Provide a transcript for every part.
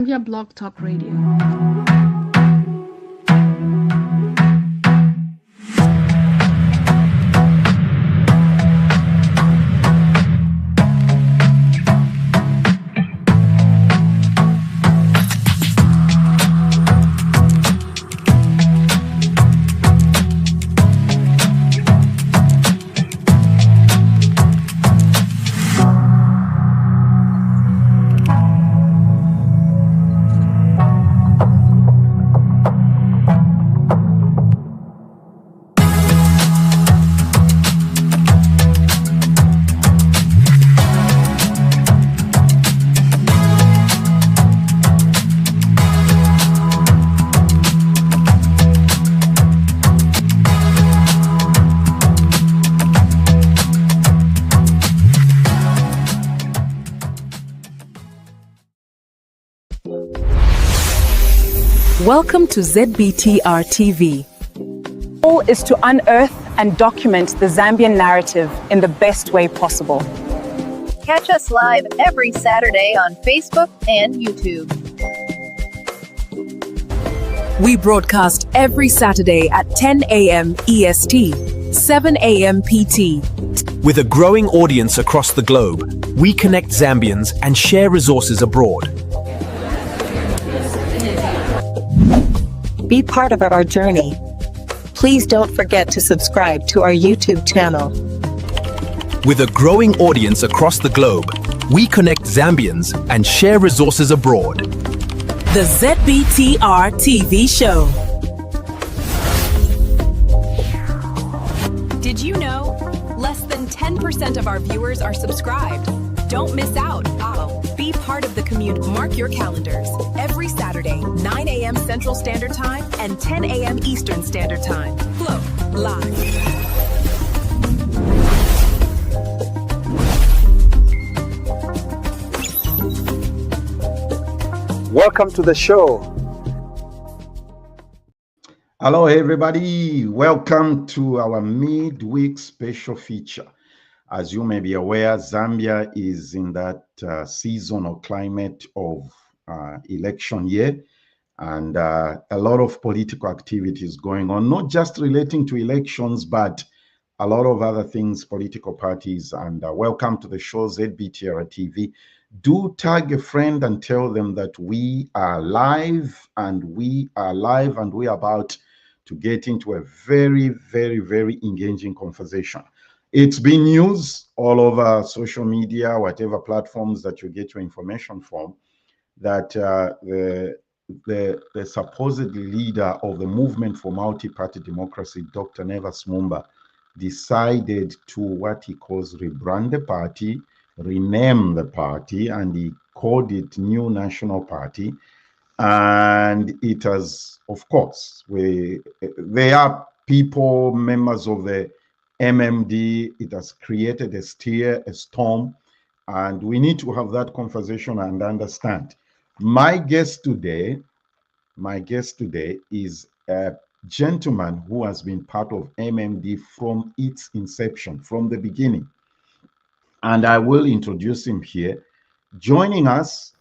Via Blog Talk Radio. Welcome to ZBTR TV. The goal is to unearth and document the Zambian narrative in the best way possible. Catch us live every Saturday on Facebook and YouTube. We broadcast every Saturday at 10 a.m. EST, 7 a.m. PT. With a growing audience across the globe, we connect Zambians and share resources abroad. Be part of our journey. Please don't forget to subscribe to our YouTube channel. With a growing audience across the globe, we connect Zambians and share resources abroad. The ZBTR TV show. Did you know? Less than 10% of our viewers are subscribed. Don't miss out. Be part of the community. Mark your calendars. Every Saturday, 9 a.m. Central Standard Time and 10 a.m. Eastern Standard Time. Flow live. Welcome to the show. Hello, everybody. Welcome to our midweek special feature. As you may be aware, Zambia is in that season or climate of election year, and a lot of political activities going on, not just relating to elections, but a lot of other things, political parties. And welcome to the show, ZBTR TV. Do tag a friend and tell them that we are live, and we are about to get into a very, very, very engaging conversation. It's been news all over social media, whatever platforms that you get your information from, that the supposed leader of the movement for multi-party democracy, Dr. Nevas Mumba, decided to what he calls rebrand the party, rename the party, and he called it New National Party. And it has, of course, they are people, members of the MMD. It has created a stir, a storm, and we need to have that conversation and understand. My guest today is a gentleman who has been part of MMD from its inception, from the beginning. And I will introduce him here. Joining us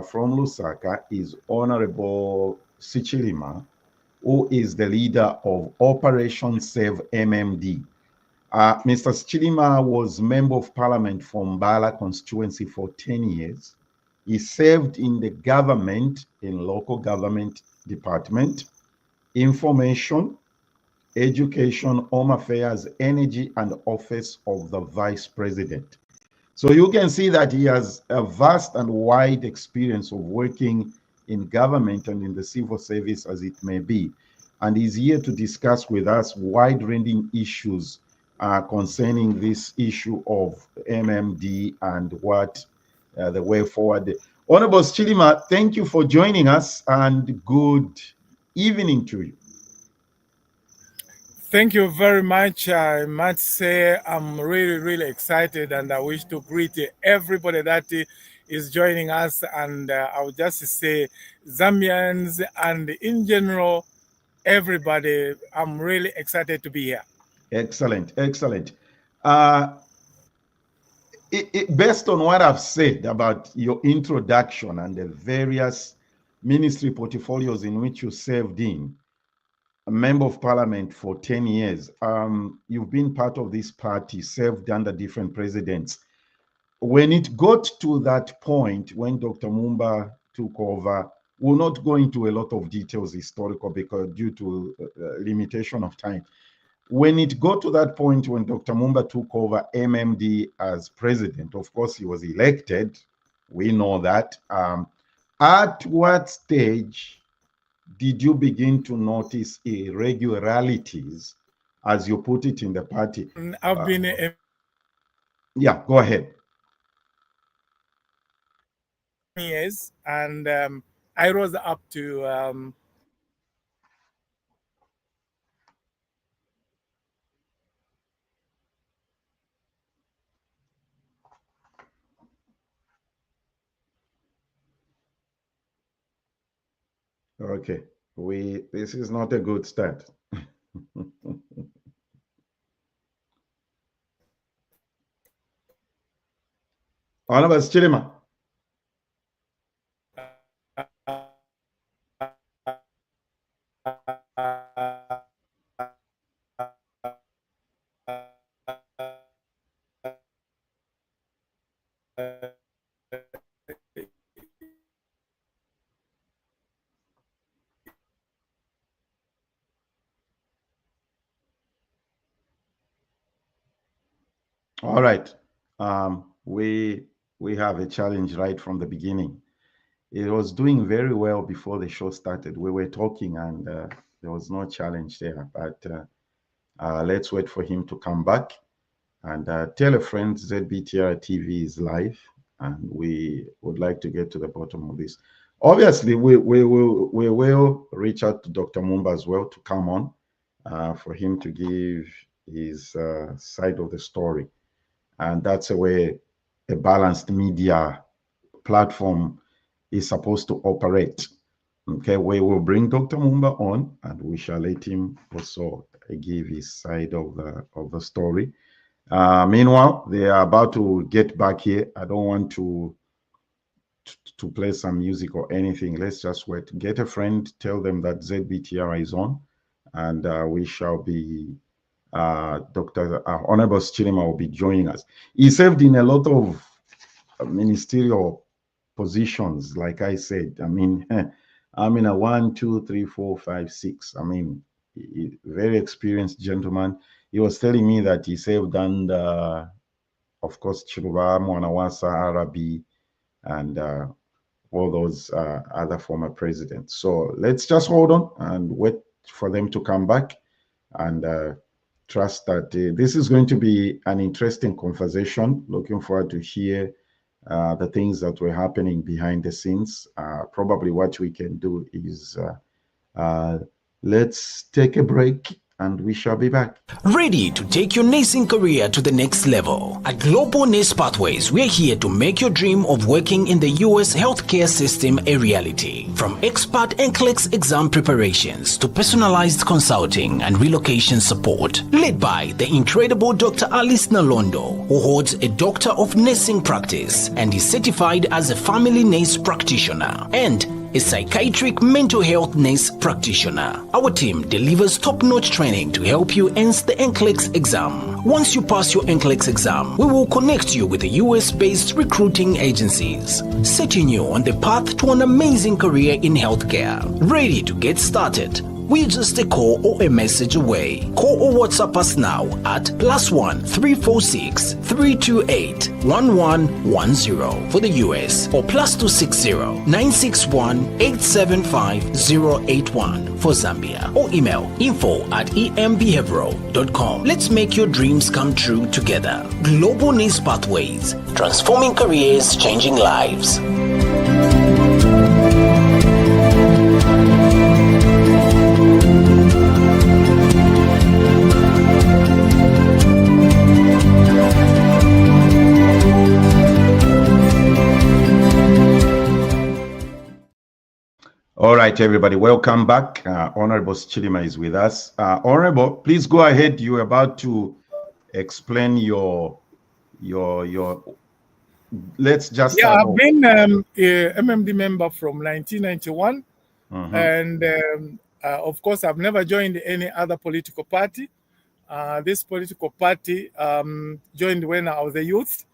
from Lusaka is Honorable Sichilima, who is the leader of Operation Save MMD. Mr. Sichilima was Member of Parliament for Mbala constituency for 10 years. He served in the government, in local government department, information, education, home affairs, energy, and office of the vice president. So you can see that he has a vast and wide experience of working in government and in the civil service as it may be. And he's here to discuss with us wide-ranging issues concerning this issue of MMD and what the way forward. Honorable Sichilima, thank you for joining us, and good evening to you. Thank you very much. I must say I'm really, really excited, and I wish to greet everybody that is joining us. And I would just say Zambians and in general, everybody, I'm really excited to be here. Excellent, excellent. Based on what I've said about your introduction and the various ministry portfolios in which you served in, a member of parliament for 10 years. You've been part of this party, served under different presidents. When it got to that point, when Dr. Mumba took over, we'll not go into a lot of details historical because due to limitation of time. When it got to that point when Dr. Mumba took over MMD as president, of course he was elected, we know that. At what stage did you begin to notice irregularities, as you put it in the party? I've been yeah, go ahead. years, and I rose up to Okay, this is not a good start. Honorable Sichilima. All right. We have a challenge right from the beginning. It was doing very well before the show started. We were talking and there was no challenge there. But let's wait for him to come back. And tell a friend ZBTR TV is live, and we would like to get to the bottom of this. Obviously, we will reach out to Dr. Mumba as well to come on for him to give his side of the story. And that's the way a balanced media platform is supposed to operate. Okay, we will bring Dr. Mumba on, and we shall let him also give his side of the story. Meanwhile, they are about to get back here. I don't want to play some music or anything. Let's just wait. Get a friend, tell them that ZBTR is on, and we shall be Dr. Honorable Sichilima will be joining us. He served in a lot of ministerial positions, like I said. I mean, I'm in a 1, 2, 3, 4, 5, 6. I mean, very experienced gentleman. He was telling me that he served under, of course, Chiluba, Mwanawasa, Arabi, and all those other former presidents. So let's just hold on and wait for them to come back, and trust that this is going to be an interesting conversation. Looking forward to hear the things that were happening behind the scenes. Probably what we can do is let's take a break and we shall be back. Ready to take your nursing career to the next level? At Global Nurse Pathways, we're here to make your dream of working in the U.S. healthcare system a reality. From expert NCLEX exam preparations to personalized consulting and relocation support, led by the incredible Dr. Alice Nalondo, who holds a Doctor of Nursing practice and is certified as a family nurse practitioner and a psychiatric mental health nurse practitioner. Our team delivers top-notch training to help you answer the NCLEX exam. Once you pass your NCLEX exam, we will connect you with the US-based recruiting agencies, setting you on the path to an amazing career in healthcare. Ready to get started? We're just a call or a message away. Call or WhatsApp us now at +1 346 328 1110 for the US or +260 961 875 081 for Zambia, or email info@embbehavioral.com. Let's make your dreams come true together. Global Nurse Pathways, transforming careers, changing lives. All right, everybody, welcome back. Honorable Sichilima is with us. Honorable, please go ahead. You're about to explain your Let's just Yeah, start I've off. been a MMD member from 1991, and of course, I've never joined any other political party. This political party joined when I was a youth.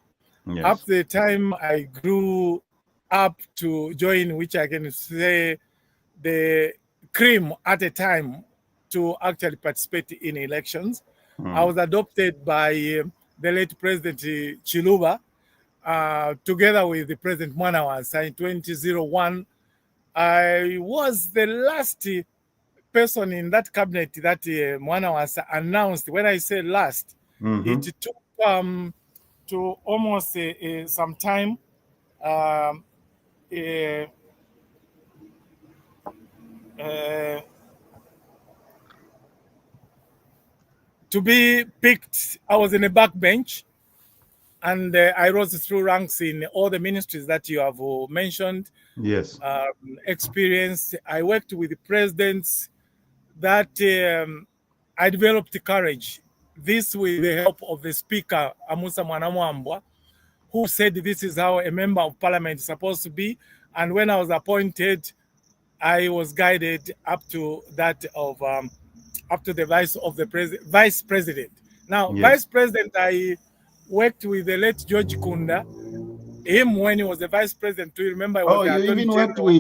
Yes. Up to the time I grew up to join, which I can say the cream at a time to actually participate in elections. I was adopted by the late President Chiluba, together with the President Mwanawasa in 2001. I was the last person in that cabinet that Mwanawasa announced. When I say last, it took to almost some time to be picked. I was in a backbench, and I rose through ranks in all the ministries that you have mentioned. Yes. Experienced. I worked with the presidents that I developed courage. This with the help of the speaker, Amusa Mwanamwambwa, who said this is how a member of parliament is supposed to be. And when I was appointed, I was guided up to that of up to the vice president. Now, Yes. vice president, I worked with the late George Kunda. Him when he was the vice president. Do you remember? He was Oh, the you Attorney even worked General.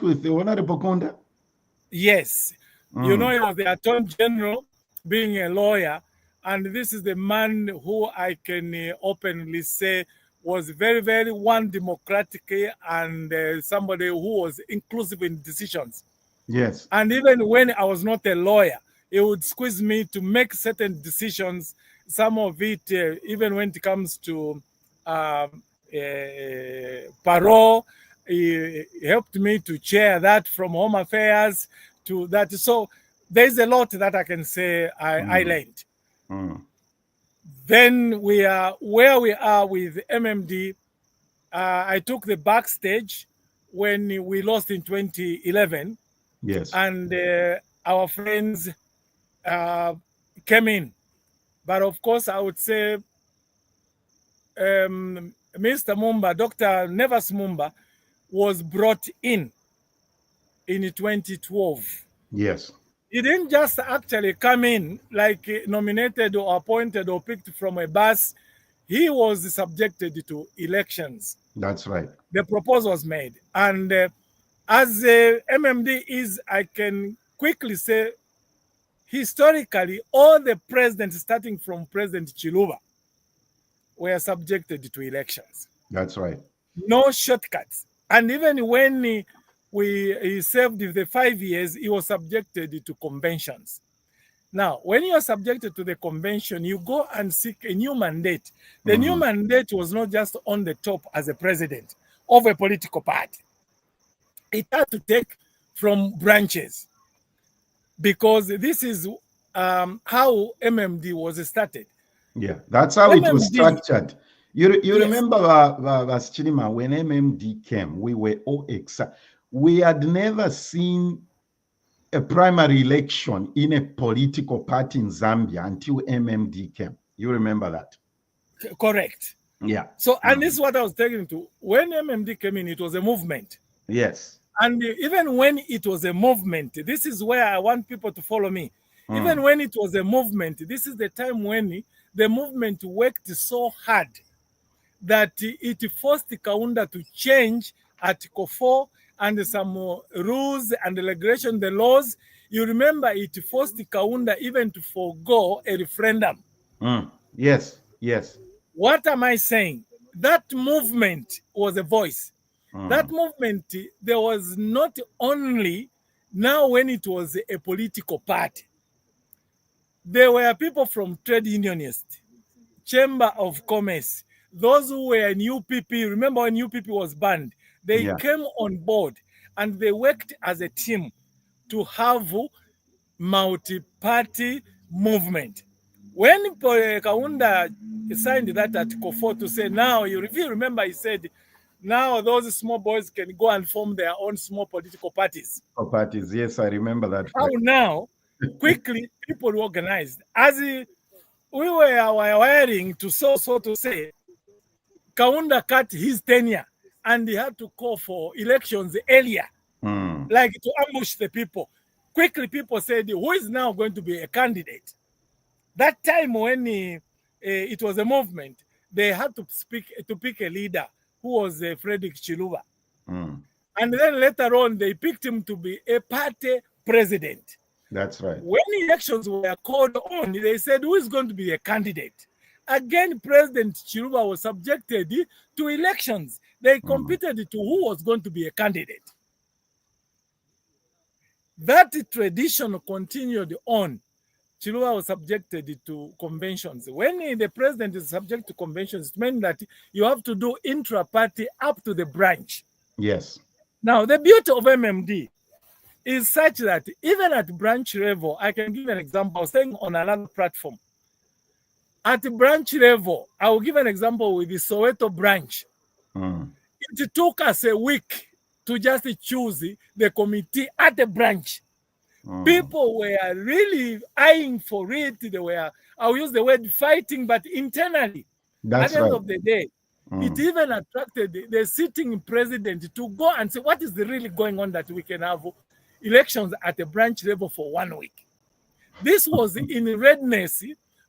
with the Honorable Kunda? Yes. You know, he was the Attorney General, being a lawyer, and this is the man who I can openly say was very, very democratic and somebody who was inclusive in decisions. Yes. And even when I was not a lawyer, he would squeeze me to make certain decisions. Some of it, even when it comes to parole, he helped me to chair that from Home Affairs to that. So there's a lot that I can say I learned. Then we are where we are with MMD. I took the backstage when we lost in 2011. Yes. And our friends came in. But of course, I would say Mr. Mumba, Dr. Nevas Mumba, was brought in 2012. Yes. He didn't just actually come in like nominated or appointed or picked from a bus. He was subjected to elections. That's right. The proposal was made. And as MMD is, I can quickly say, historically, all the presidents, starting from President Chiluba, were subjected to elections. That's right. No shortcuts. And even when he served the 5 years, he was subjected to conventions. Now, when you are subjected to the convention, you go and seek a new mandate. The new mandate was not just on the top as a president of a political party. It had to take from branches, because this is how MMD was started. Yeah, that's how it was MMD structured. You Yes. remember, Sichilima, when MMD came, we were all excited. We had never seen a primary election in a political party in Zambia until MMD came. You remember that? Correct. Yeah. So, and this is what I was taking to. When MMD came in, it was a movement. Yes. And even when it was a movement, this is where I want people to follow me. Even when it was a movement, this is the time when the movement worked so hard that it forced Kaunda to change Article 4 and some rules and regulation, the laws. You remember it forced Kaunda even to forego a referendum. Yes, yes. What am I saying? That movement was a voice. That movement, there was not only now when it was a political party, there were people from trade unionists, Chamber of Commerce, those who were in UPP. Remember when UPP was banned? They came on board and they worked as a team to have multi-party movement. When Kaunda signed that Article 4 to say now, if you remember, he said, now those small boys can go and form their own small political parties. Parties, yes, I remember that. How now, quickly, people organized. As we were wiring to so to say, Kaunda cut his tenure and he had to call for elections earlier, like to ambush the people. Quickly, people said, who is now going to be a candidate? That time when it was a movement, they had to pick a leader who was Frederick Chiluba. And then later on, they picked him to be a party president. That's right. When elections were called on, they said, who is going to be a candidate? Again, President Chiluba was subjected to elections. They competed to who was going to be a candidate. That tradition continued on. Chiluba was subjected to conventions. When the president is subject to conventions, it means that you have to do intra-party up to the branch. Yes. Now, the beauty of MMD is such that even at branch level, I can give an example. I was saying on another platform. At branch level, I will give an example with the Soweto branch. It took us a week to just choose the committee at the branch. People were really eyeing for it. They were, I'll use the word fighting, but internally. That's at the end right. of the day, it even attracted the sitting president to go and say, what is really going on that we can have elections at the branch level for 1 week? This was in readiness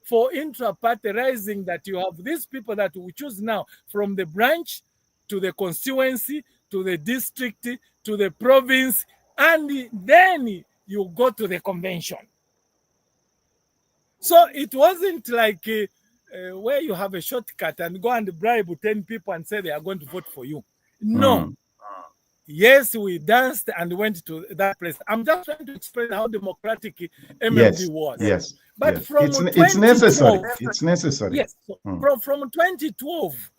for intra-party rising, that you have these people that we choose now from the branch to the constituency, to the district, to the province, and then you go to the convention. So it wasn't like where you have a shortcut and go and bribe 10 people and say they are going to vote for you. No. Yes, we danced and went to that place. I'm just trying to explain how democratic MMD was. Yes. But yes. from it's necessary. It's necessary. Yes. From 2012,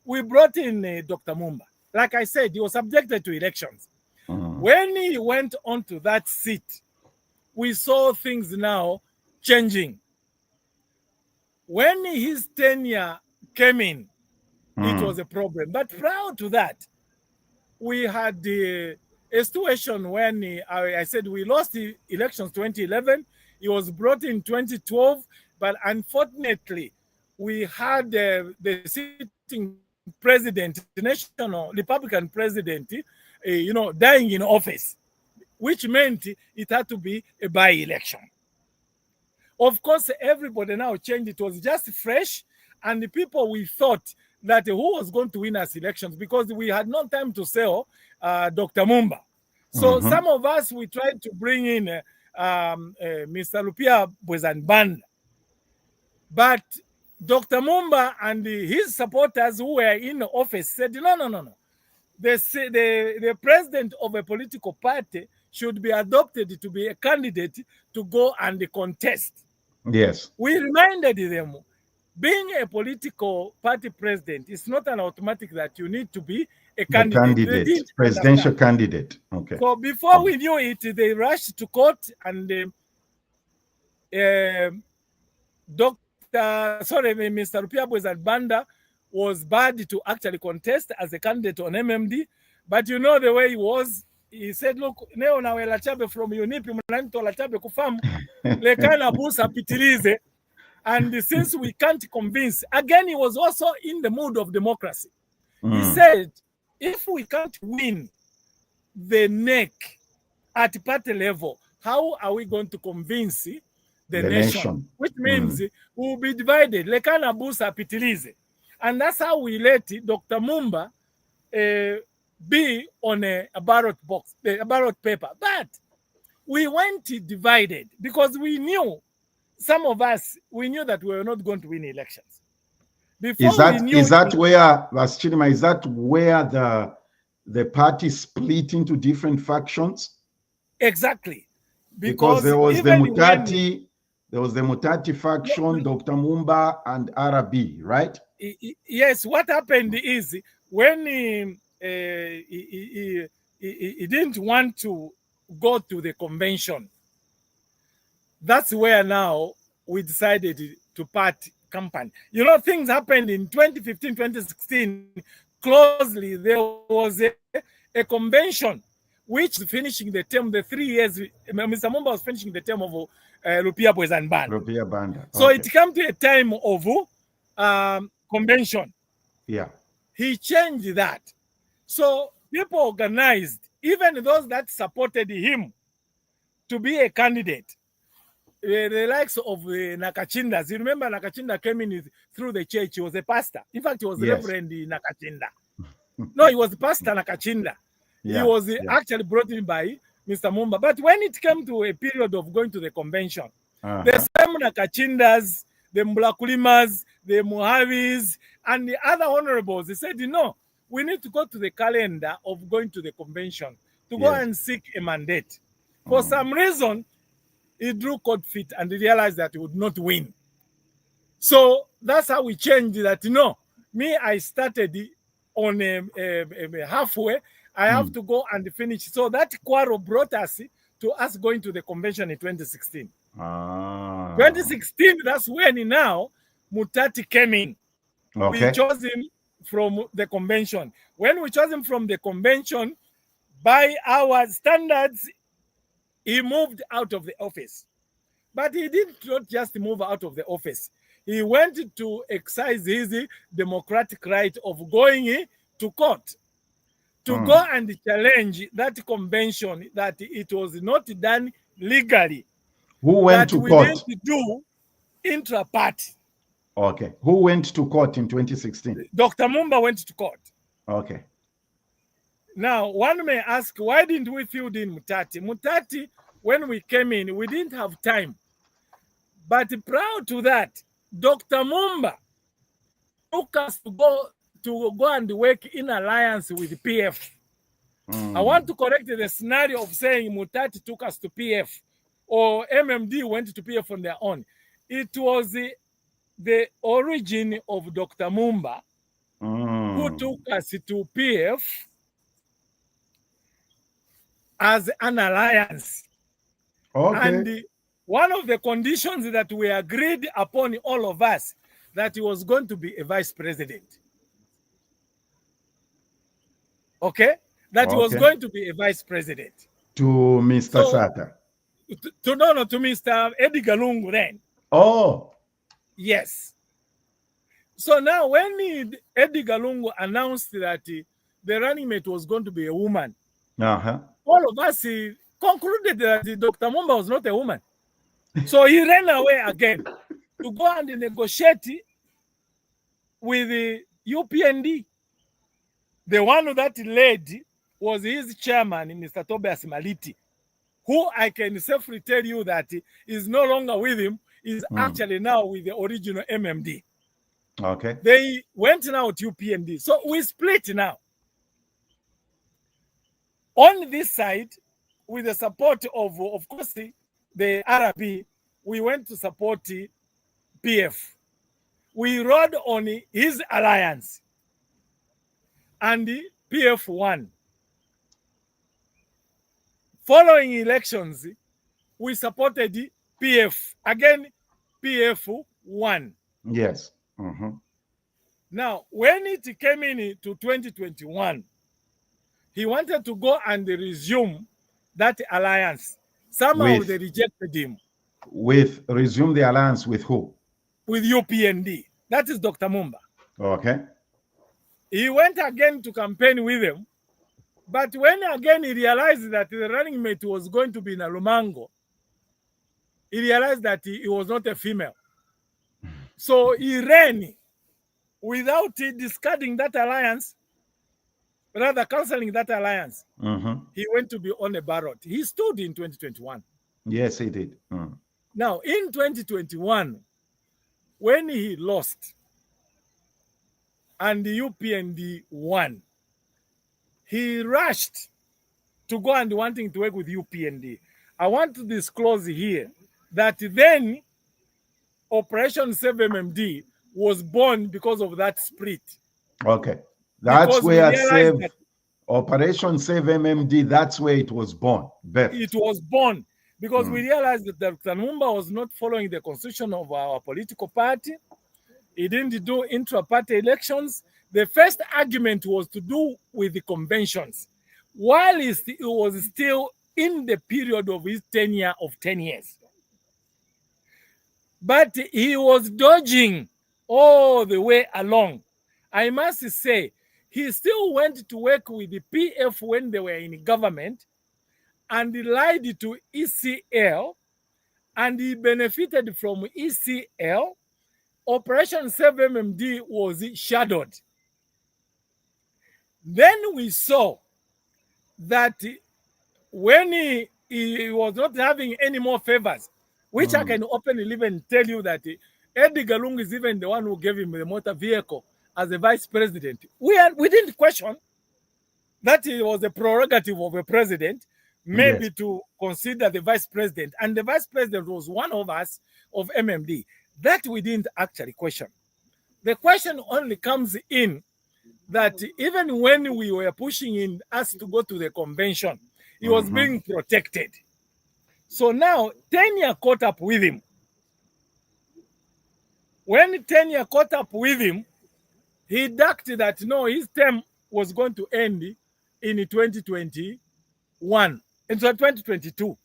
we brought in Dr. Mumba. Like I said, he was subjected to elections. When he went onto that seat, we saw things now changing. When his tenure came in, it was a problem. But prior to that, we had a situation when I said we lost the elections 2011. He was brought in 2012, but unfortunately, we had the sitting president, the national Republican president, dying in office, which meant it had to be a by-election. Of course, everybody now changed. It was just fresh, and the people we thought that who was going to win us elections, because we had no time to sell Dr. Mumba. So some of us, we tried to bring in Mr. Lupia Bwezanbanda. But Dr. Mumba and his supporters who were in the office said, no. The president of a political party should be adopted to be a candidate to go and contest. Yes. We reminded them, being a political party president is not an automatic that you need to be a candidate. Presidential candidate. Okay. So before we knew it, they rushed to court, and Mr. Lupia Bwezanbanda was bad to actually contest as a candidate on MMD. But you know the way he was, he said, look, neo na wela chabe from UNIP, mnanito la chabe kufamu, lekana busa pitilize. And since we can't convince, again, he was also in the mood of democracy. He said, if we can't win the neck at party level, how are we going to convince the nation? Which means we will be divided. Lekana busa pitilize. And that's how we let Dr. Mumba be on a ballot box, a ballot paper. But we went divided because we knew, some of us, we knew that we were not going to win elections. Is that where the party split into different factions? Exactly. Because there was the Mutati faction, Dr. Mumba and RB, right? Yes, what happened is when he didn't want to go to the convention, that's where now we decided to part company. You know, things happened in 2015, 2016. Closely, there was a convention which finishing the term, the 3 years, Mr. Mumba was finishing the term of Lupia Bwezanbanda. So it came to a time of convention. Yeah. he changed that. So people organized, even those that supported him to be a candidate. The likes of Nakachindas. You remember Nakachinda came in through the church. He was a pastor. In fact, he was Reverend Nakachinda. No, he was Pastor Nakachinda. He was actually brought in by Mr. Mumba. But when it came to a period of going to the convention, the same Nakachindas, the Mbulakulimas, the Mojaves, and the other honorables, they said, no, we need to go to the calendar of going to the convention to go and seek a mandate. For some reason, he drew cold feet and realized that he would not win. So that's how we changed that. Me, I started on halfway. I have to go and finish. So that quarrel brought us to us going to the convention in 2016. 2016, that's when now Mutati came in. We chose him from the convention. When we chose him from the convention, by our standards, he moved out of the office. But he did not just move out of the office. He went to exercise his democratic right of going to court to go and challenge that convention that it was not done legally. Who went to court? We didn't do intra-party. Okay. Who went to court in 2016? Dr. Mumba went to court. Okay. Now, one may ask, why didn't we field in Mutati? Mutati, when we came in, we didn't have time. But prior to that, Dr. Mumba took us to go and work in alliance with PF. I want to correct the scenario of saying Mutati took us to PF or MMD went to PF on their own. It was the origin of Dr. Mumba who took us to PF as an alliance. And one of the conditions that we agreed upon, all of us, that he was going to be a vice president. Okay? That he was going to be a vice president. To Mr. Sata. To Mr. Eddie Galungu then. Oh. Yes. So now when Eddie Galungu announced that the running mate was going to be a woman, all of us concluded that Dr. Mumba was not a woman. So he ran away again to go and negotiate with the UPND. The one that led was his chairman, Mr. Tobias Maliti, who I can safely tell you that is no longer with him, is actually now with the original MMD. Okay. They went now to UPND. So we split now. On this side, with the support of course, the RB, we went to support PF. We rode on his alliance. And the PF won. Following elections, we supported the PF. Again, PF won. Yes. Now, when it came in to 2021, he wanted to go and resume that alliance. Somehow they rejected him. Resume the alliance with who? With UPND. That is Dr. Mumba. Okay. He went again to campaign with them. But when again he realized that the running mate was going to be Nalumango, he realized that he was not a female. So he ran without discarding that alliance, rather canceling that alliance. He went to be on a ballot. He stood in 2021. Yes, he did. Now, in 2021, when he lost and the UPND won, he rushed to go and wanting to work with UPND. I want to disclose here that then Operation Save MMD was born because of that split. Okay. That's where Operation Save MMD, that's where it was born. It was born because we realized that Dr. Mumba was not following the constitution of our political party. He didn't do intra-party elections. The first argument was to do with the conventions. While he was still in the period of his tenure of 10 years. But he was dodging all the way along. I must say, he still went to work with the PF when they were in government, and he lied to ECL, and he benefited from ECL. Operation 7MD was shadowed. Then we saw that when he was not having any more favors, which I can openly even tell you that Eddie Galung is even the one who gave him the motor vehicle as a vice president. We didn't question that it was a prerogative of a president, maybe to consider the vice president. And the vice president was one of us of MMD. That we didn't actually question. The question only comes in that even when we were pushing in us to go to the convention, he was being protected. So now Tenya caught up with him. When Tenya caught up with him, he ducked that no, his term was going to end in 2021, and 2022.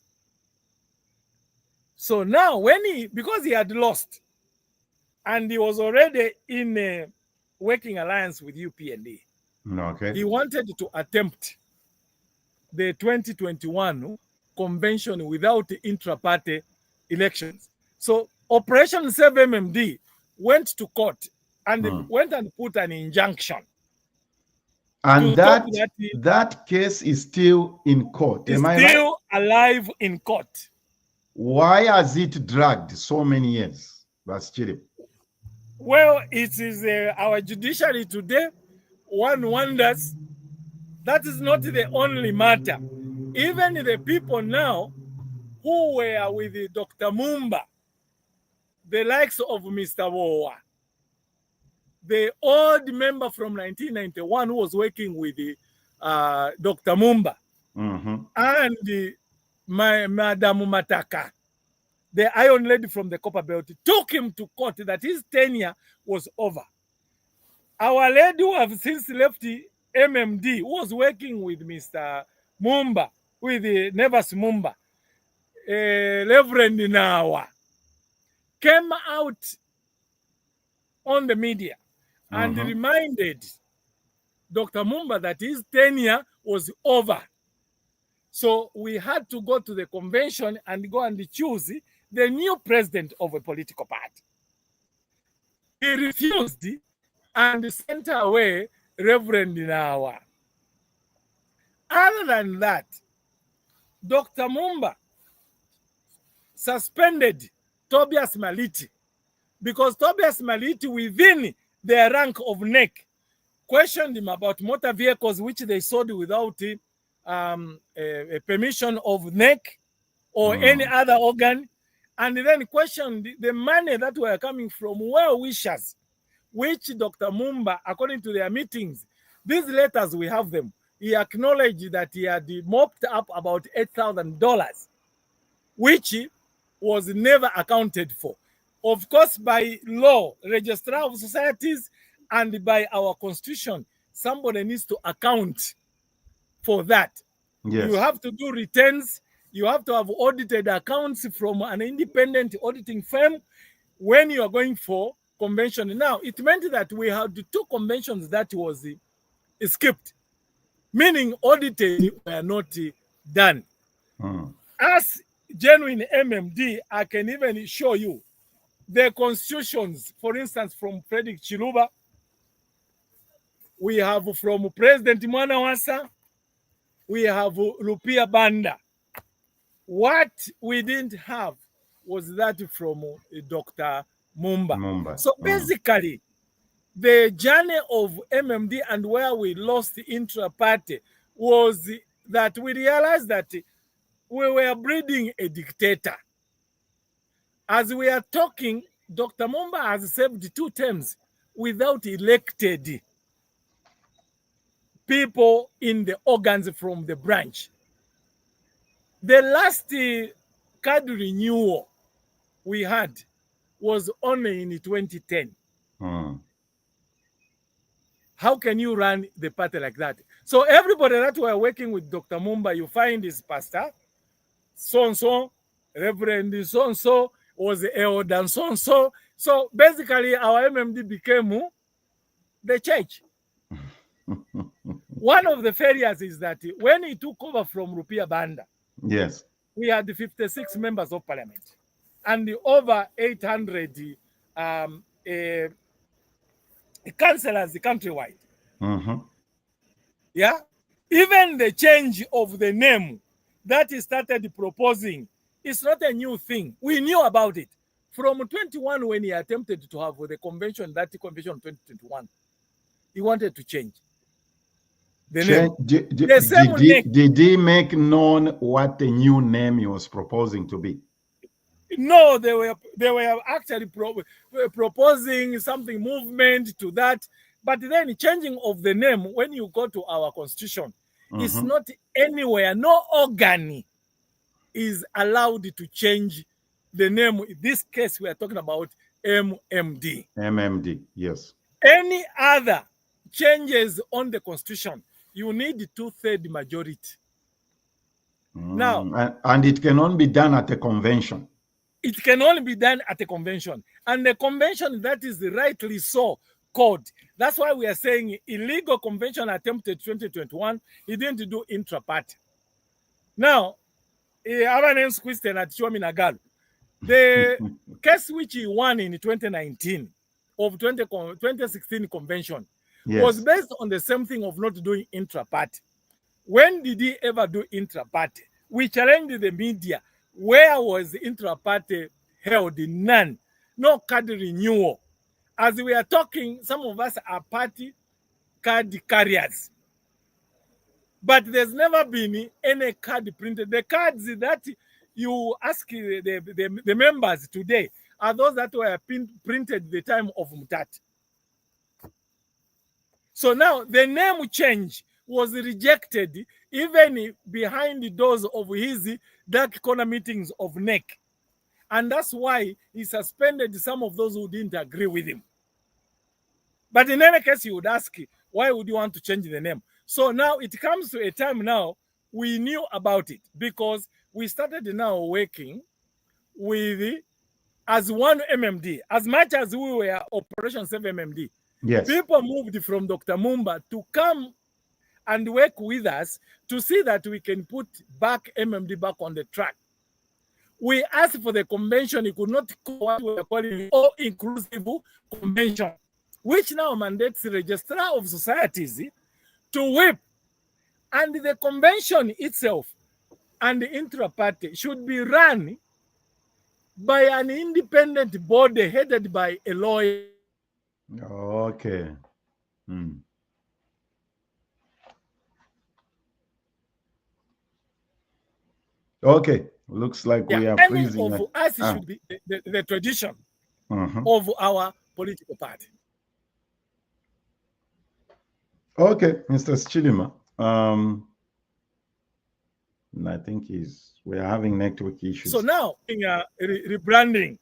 So now because he had lost, and he was already in a working alliance with UPND, he wanted to attempt the 2021 convention without intra-party elections. So Operation 7MD went to court and went and put an injunction. And that case is still in court. Am I right? Still alive in court. Why has it dragged so many years, Sichilima? Well, it is our judiciary today. One wonders that is not the only matter. Even the people now who were with Dr. Mumba, the likes of Mr. Woa, the old member from 1991 who was working with Dr. Mumba, and Madam Mataka, the Iron Lady from the Copper Belt, took him to court that his tenure was over. Our lady who have since left the MMD, who was working with Mr. Mumba, with the Nevas Mumba, Reverend Nawa, came out on the media and reminded Dr. Mumba that his tenure was over. So we had to go to the convention and go and choose the new president of a political party. He refused and sent away Reverend Nawa. Other than that, Dr. Mumba suspended Tobias Maliti because Tobias Maliti, within their rank of NEC, questioned him about motor vehicles which they sold without a permission of NEC or any other organ, and then questioned the money that were coming from well-wishers, which Dr. Mumba, according to their meetings, these letters, we have them, he acknowledged that he had mopped up about $8,000, which was never accounted for. Of course, by law, Registrar of Societies, and by our constitution, somebody needs to account for that. Yes. You have to do returns. You have to have audited accounts from an independent auditing firm when you are going for convention. Now, it meant that we had 2 conventions that was skipped, meaning audited were not done. As genuine MMD, I can even show you the constitutions, for instance, from Frederick Chiluba. We have from President Mwanawasa. We have Lupia Banda. What we didn't have was that from Dr. Mumba. So basically, the journey of MMD and where we lost intra-party was that we realized that we were breeding a dictator. As we are talking, Dr. Mumba has served 2 terms without elected people in the organs from the branch. The last card renewal we had was only in 2010. How can you run the party like that? So everybody that were working with Dr. Mumba, you find his pastor, so-and-so, Reverend so-and-so, was elder so-and-so. So basically our MMD became the church. One of the failures is that when he took over from Rupiah Banda, yes, we had 56 members of parliament and over 800 councillors countrywide. Yeah, even the change of the name that he started proposing is not a new thing. We knew about it from 21 when he attempted to have the convention, that convention 2021. He wanted to change the name. Did he make known what the new name he was proposing to be? No, they were actually proposing something movement to that, but then changing of the name, when you go to our constitution, it's not anywhere, no organ is allowed to change the name. In this case, we are talking about MMD. MMD, yes. Any other changes on the constitution, you need 2/3 majority. Now, and it can only be done at a convention. It can only be done at a convention. And the convention that is rightly so called. That's why we are saying illegal convention attempted 2021. He didn't do intra-party. Now, Avanens Christian at Shomi Nagal, the case which he won in 2019 of 2016 convention was based on the same thing of not doing intra-party. When did he ever do intra-party? We challenged the media. Where was the intra-party held? None. No card renewal. As we are talking, some of us are party card carriers. But there's never been any card printed. The cards that you ask the members today are those that were printed the time of Mutat. So now the name change was rejected even behind the doors of his dark corner meetings of NEC. And that's why he suspended some of those who didn't agree with him. But in any case, you would ask, why would you want to change the name? So now it comes to a time now, we knew about it because we started now working with as one MMD. As much as we were Operation Save MMD, people moved from Dr. Mumba to come and work with us to see that we can put back MMD back on the track. We asked for the convention. It could not call what we are calling all-inclusive convention, which now mandates the registrar of societies to whip. And the convention itself and the intra-party should be run by an independent body headed by a lawyer. Okay. Okay, looks like we are freezing. Of us should be the tradition of our political party. Okay, Mr. Sichilima. I think we are having network issues. So now, in rebranding,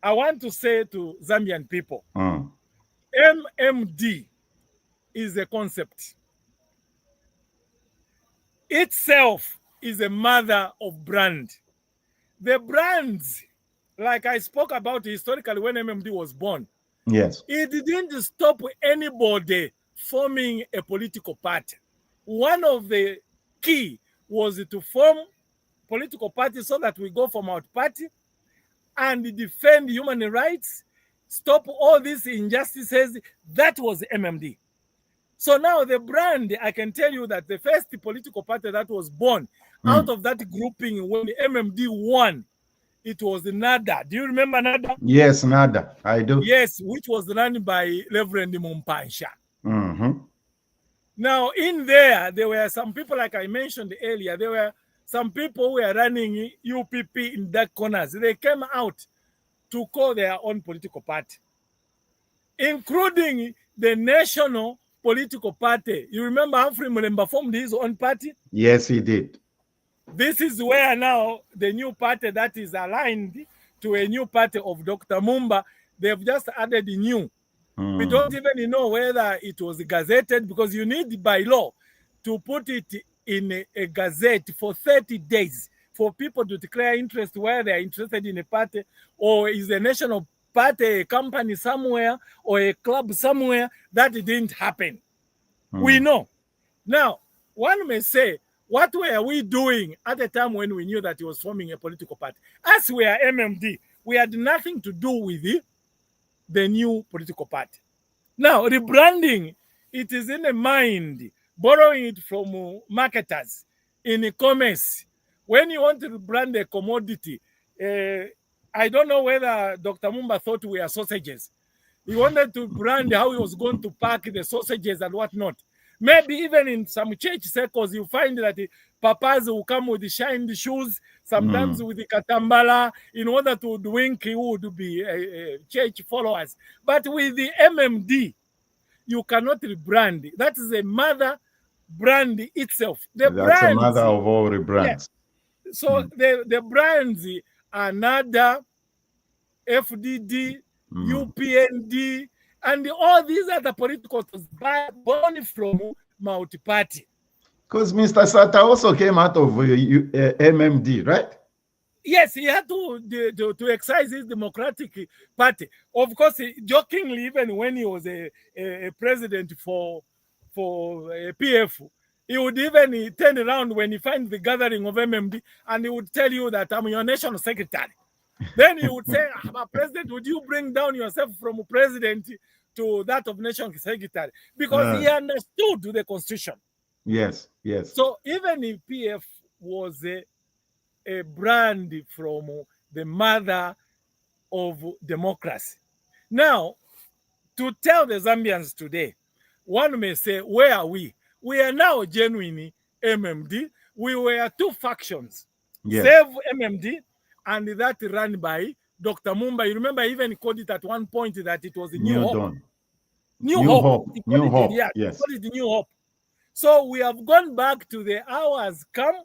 I want to say to Zambian people, MMD is a concept. Itself is a mother of brand. The brands, like I spoke about historically when MMD was born, it didn't stop anybody forming a political party. One of the key was to form political parties so that we go from our party and defend human rights, stop all these injustices. That was MMD. So now the brand, I can tell you that the first political party that was born out of that grouping when the MMD won, it was NADA. Do you remember NADA? Yes, NADA, I do. Yes, which was run by Reverend Mumpansha. Now, in there were some people, like I mentioned earlier, there were some people who were running UPP in dark corners. They came out to call their own political party, including the National Political Party. You remember Humphrey Mulemba formed his own party? Yes, he did. This is where now the new party that is aligned to a new party of Dr. Mumba, they've just added new. We don't even know whether it was gazetted because you need by law to put it in a gazette for 30 days for people to declare interest where they are interested in a party, or is a national party, a company somewhere, or a club somewhere. That didn't happen. We know. Now, one may say, what were we doing at the time when we knew that he was forming a political party? As we are MMD, we had nothing to do with the new political party. Now, rebranding, it is in the mind, borrowing it from marketers in commerce. When you want to brand a commodity, I don't know whether Dr. Mumba thought we are sausages. He wanted to brand how he was going to pack the sausages and whatnot. Maybe even in some church circles, you find that the papas will come with the shined shoes, sometimes with the katambala, in order to wink who would be church followers. But with the MMD, you cannot rebrand. That is a mother brand itself. The That's brands, a mother of all rebrands. Yeah. So the brands are NADA, FDD, UPND, and all these other political born from multi-party. Because Mr. Sata also came out of MMD, right? Yes, he had to exercise his Democratic Party. Of course, jokingly, even when he was a president for PF, he would even turn around when he finds the gathering of MMD and he would tell you that I'm your national secretary. Then he would say, President, would you bring down yourself from president to that of national secretary? Because he understood the constitution. Yes, yes. So even if PF was a brand from the mother of democracy. Now, to tell the Zambians today, one may say, where are we? We are now genuinely MMD. We were two factions, Save MMD and that run by Dr. Mumba. You remember, even called it at one point that it was a New Hope. New Hope. New Hope. Yeah, yes. Called it the New Hope. So we have gone back to the hours come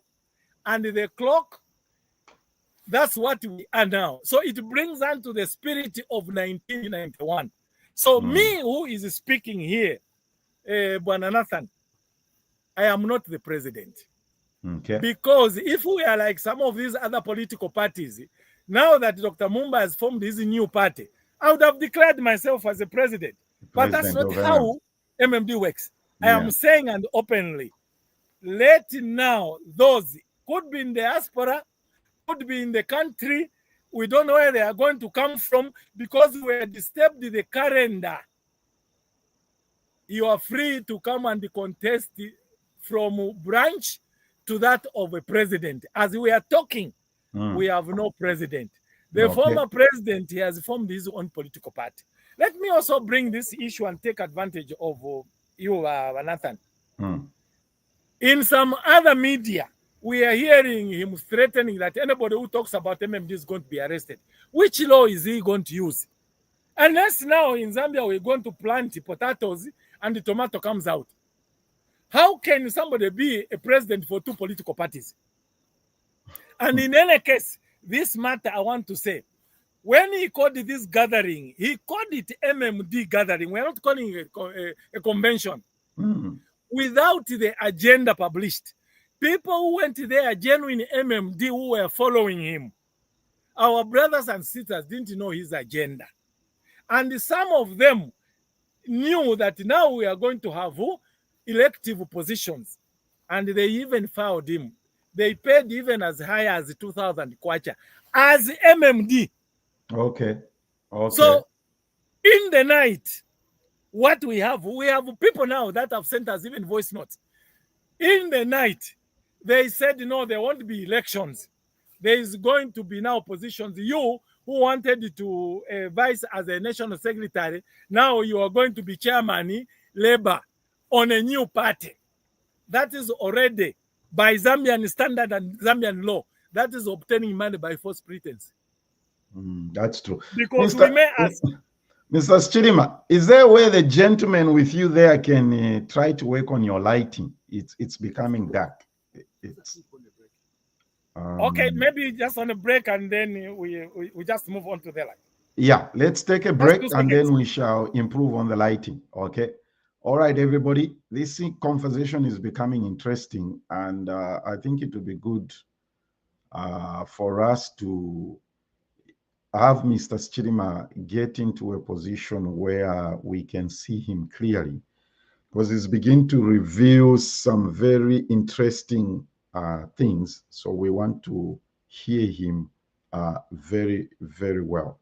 and the clock. That's what we are now. So it brings on to the spirit of 1991. So me, who is speaking here, Bwana Nathan, I am not the president. Okay. Because if we are like some of these other political parties, now that Dr. Mumba has formed his new party, I would have declared myself as a president. But that's not how MMD works. I am saying, and openly, let now those could be in the diaspora, could be in the country, we don't know where they are going to come from because we have disturbed the calendar. You are free to come and contest from branch to that of a president. As we are talking, we have no president. The former president, he has formed his own political party. Let me also bring this issue and take advantage of you, Nathan. In some other media, we are hearing him threatening that anybody who talks about MMD is going to be arrested. Which law is he going to use? Unless now in Zambia we're going to plant potatoes and the tomato comes out. How can somebody be a president for two political parties? And in any case, this matter I want to say, when he called this gathering, he called it MMD gathering. We're not calling it a convention. Without the agenda published. People who went there, genuine MMD, who were following him. Our brothers and sisters didn't know his agenda. And some of them knew that now we are going to have elective positions. And they even filed him. They paid even as high as 2,000 kwacha as MMD. Okay. So in the night, what we have people now that have sent us even voice notes. In the night, they said, no, there won't be elections. There is going to be now positions. You who wanted to vice as a national secretary, now you are going to be chairman, Labour, on a new party. That is already by Zambian standard and Zambian law. That is obtaining money by false pretense. That's true. Because we may ask. Mr. Sichilima, is there a way the gentleman with you there can try to work on your lighting? It's becoming dark. Okay, maybe just on a break and then we just move on to the light. Yeah, let's take a break and then we shall improve on the lighting. Okay. All right, everybody. This conversation is becoming interesting, and I think it would be good for us to have Mr. Sichilima get into a position where we can see him clearly. because he's beginning to reveal some very interesting things. So we want to hear him very, very well.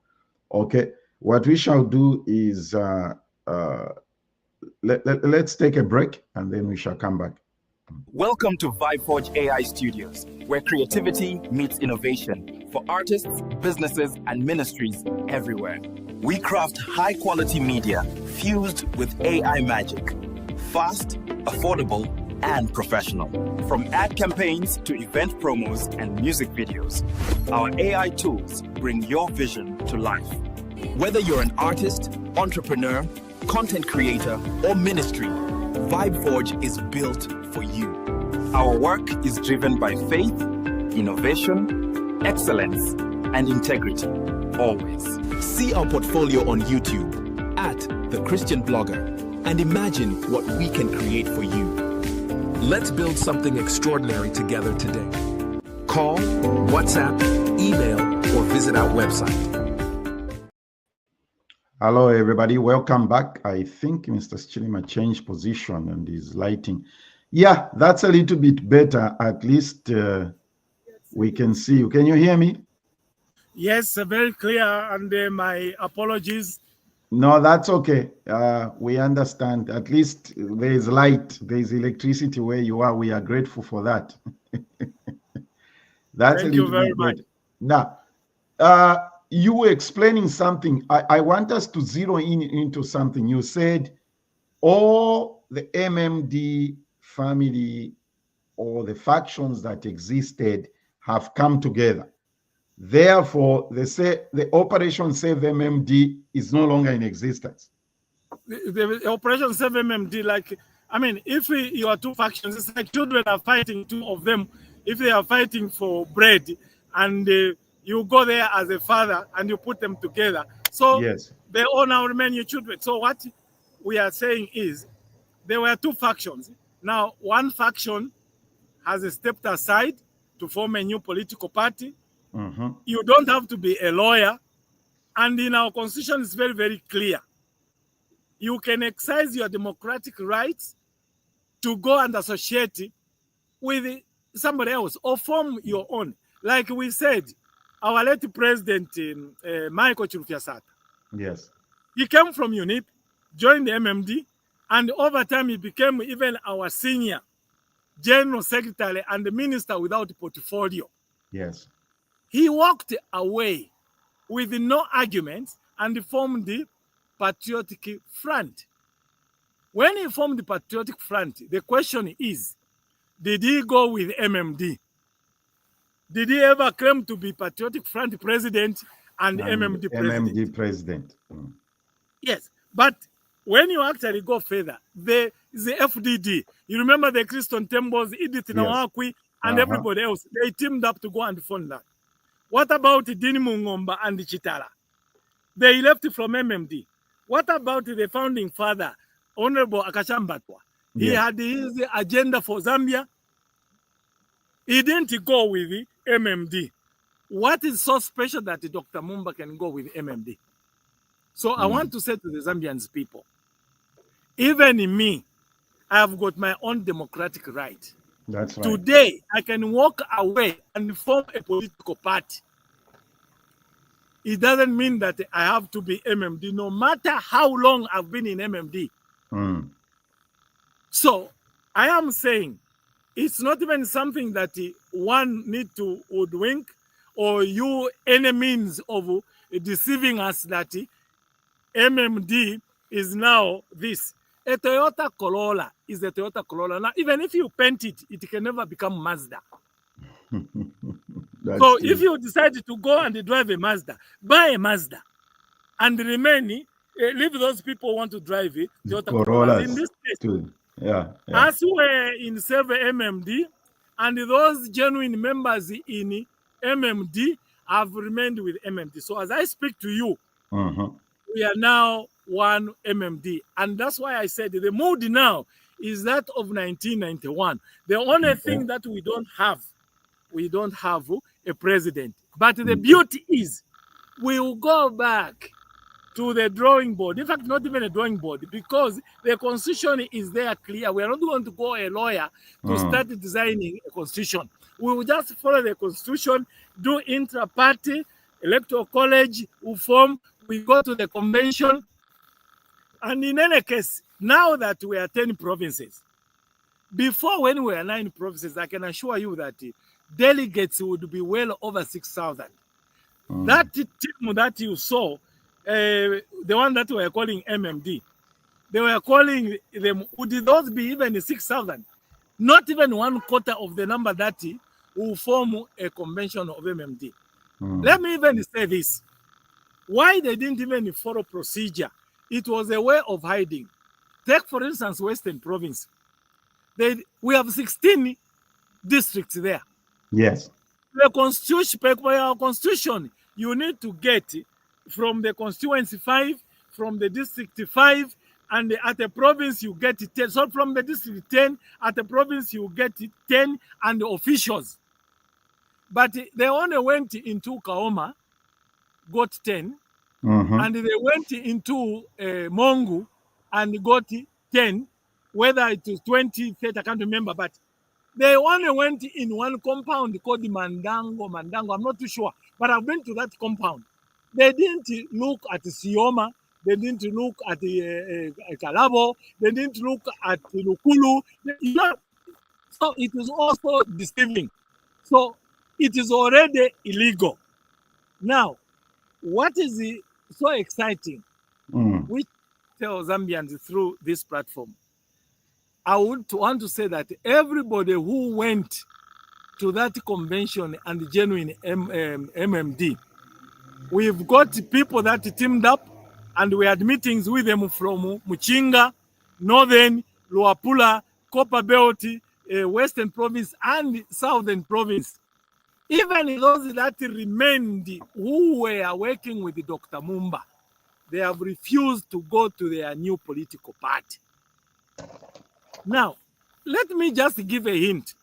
Okay, what we shall do is let's take a break and then we shall come back. Welcome to VibeForge AI Studios, where creativity meets innovation for artists, businesses, and ministries everywhere. We craft high-quality media fused with AI magic. Fast, affordable, and professional. From ad campaigns to event promos and music videos, our AI tools bring your vision to life. Whether you're an artist, entrepreneur, content creator, or ministry, VibeForge is built for you. Our work is driven by faith, innovation, excellence, and integrity, always. See our portfolio on YouTube at The Christian Blogger and imagine what we can create for you. Let's build something extraordinary together today. Call, WhatsApp, email, or visit our website. Hello, everybody. Welcome back. I think Mr. Sichilima changed position and is lighting. Yeah, that's a little bit better. At least we can see you. Can you hear me? Yes, very clear. And my apologies. No, that's okay. We understand. At least there is light. There is electricity where you are. We are grateful for that. That's Thank you very much. Now, you were explaining something. I want us to zero into something. You said all the MMD family or the factions that existed have come together. Therefore, they say the Operation Save MMD is no longer in existence. The Operation Save MMD, like, I mean, if you are two factions, it's like children are fighting, two of them, if they are fighting for bread, and you go there as a father and you put them together. So yes, they all now remain your children. So what we are saying is there were two factions. Now, one faction has stepped aside to form a new political party. Mm-hmm. You don't have to be a lawyer. And in our constitution, it's very, very clear. You can exercise your democratic rights to go and associate with somebody else or form your own. Like we said, our late president, Michael Chilufya-Sata. Yes. He came from UNIP, joined the MMD, and over time he became even our senior general secretary and the minister without portfolio. Yes. He walked away with no arguments and formed the Patriotic Front. When he formed the Patriotic Front, the question is, did he go with MMD? Did he ever claim to be Patriotic Front president and MMD president? MMD president. Mm. Yes, but when you actually go further, the FDD, you remember the Christian Temples, Indepth, Yes. and everybody else, they teamed up to go and fund that. What about Dini Mungomba and Chitala? They left from MMD. What about the founding father, Honorable Akashambatwa? He had his agenda for Zambia. He didn't go with the MMD. What is so special that Dr. Mumba can go with MMD? So I want to say to the Zambians people, even in me, I have got my own democratic right. That's right. Today, I can walk away and form a political party. It doesn't mean that I have to be MMD, no matter how long I've been in MMD. Mm. So I am saying it's not even something that one need to hoodwink or you any means of deceiving us that MMD is now this. A Toyota Corolla is a Toyota Corolla. Now, even if you paint it, it can never become Mazda. So if you decide to go and drive a Mazda, buy a Mazda and remain, leave those people who want to drive it, Toyota Corolla. In this case, as we're in Save MMD, and those genuine members in MMD have remained with MMD. So as I speak to you, we are now one MMD. And that's why I said the mood now is that of 1991. The only thing that we don't have a president. But the beauty is we will go back to the drawing board. In fact, not even a drawing board, because the constitution is there clear. We are not going to go a lawyer to start designing a constitution. We will just follow the constitution, do intra-party, electoral college, we form, we go to the convention. And in any case, now that we are 10 provinces, before when we were 9 provinces, I can assure you that delegates would be well over 6,000. That team that you saw, the one that we were calling MMD, they were calling them, would those be even 6,000? Not even 1/4 of the number that will form a convention of MMD. Let me even say this. Why they didn't even follow procedure? It was a way of hiding. Take, for instance, Western Province. We have 16 districts there. Yes. The constitution, you need to get from the constituency 5, from the district 5, and at the province you get 10. So from the district 10, at the province you get 10 and the officials. But they only went into Kaoma, got 10, and they went into Mongu and got 10, whether it is 20, 30, I can't remember, but they only went in one compound called Mandango, I'm not too sure, but I've been to that compound. They didn't look at Sioma, they didn't look at Kalabo, they didn't look at Lukulu. So it is also deceiving. So it is already illegal. Now, what is so exciting, we tell Zambians through this platform, I would want to say that everybody who went to that convention and genuine MMD, we've got people that teamed up and we had meetings with them from Muchinga, Northern, Luapula, Copper Belt, Western Province, and Southern Province. Even those that remained who were working with Dr. Mumba, they have refused to go to their new political party. Now, let me just give a hint.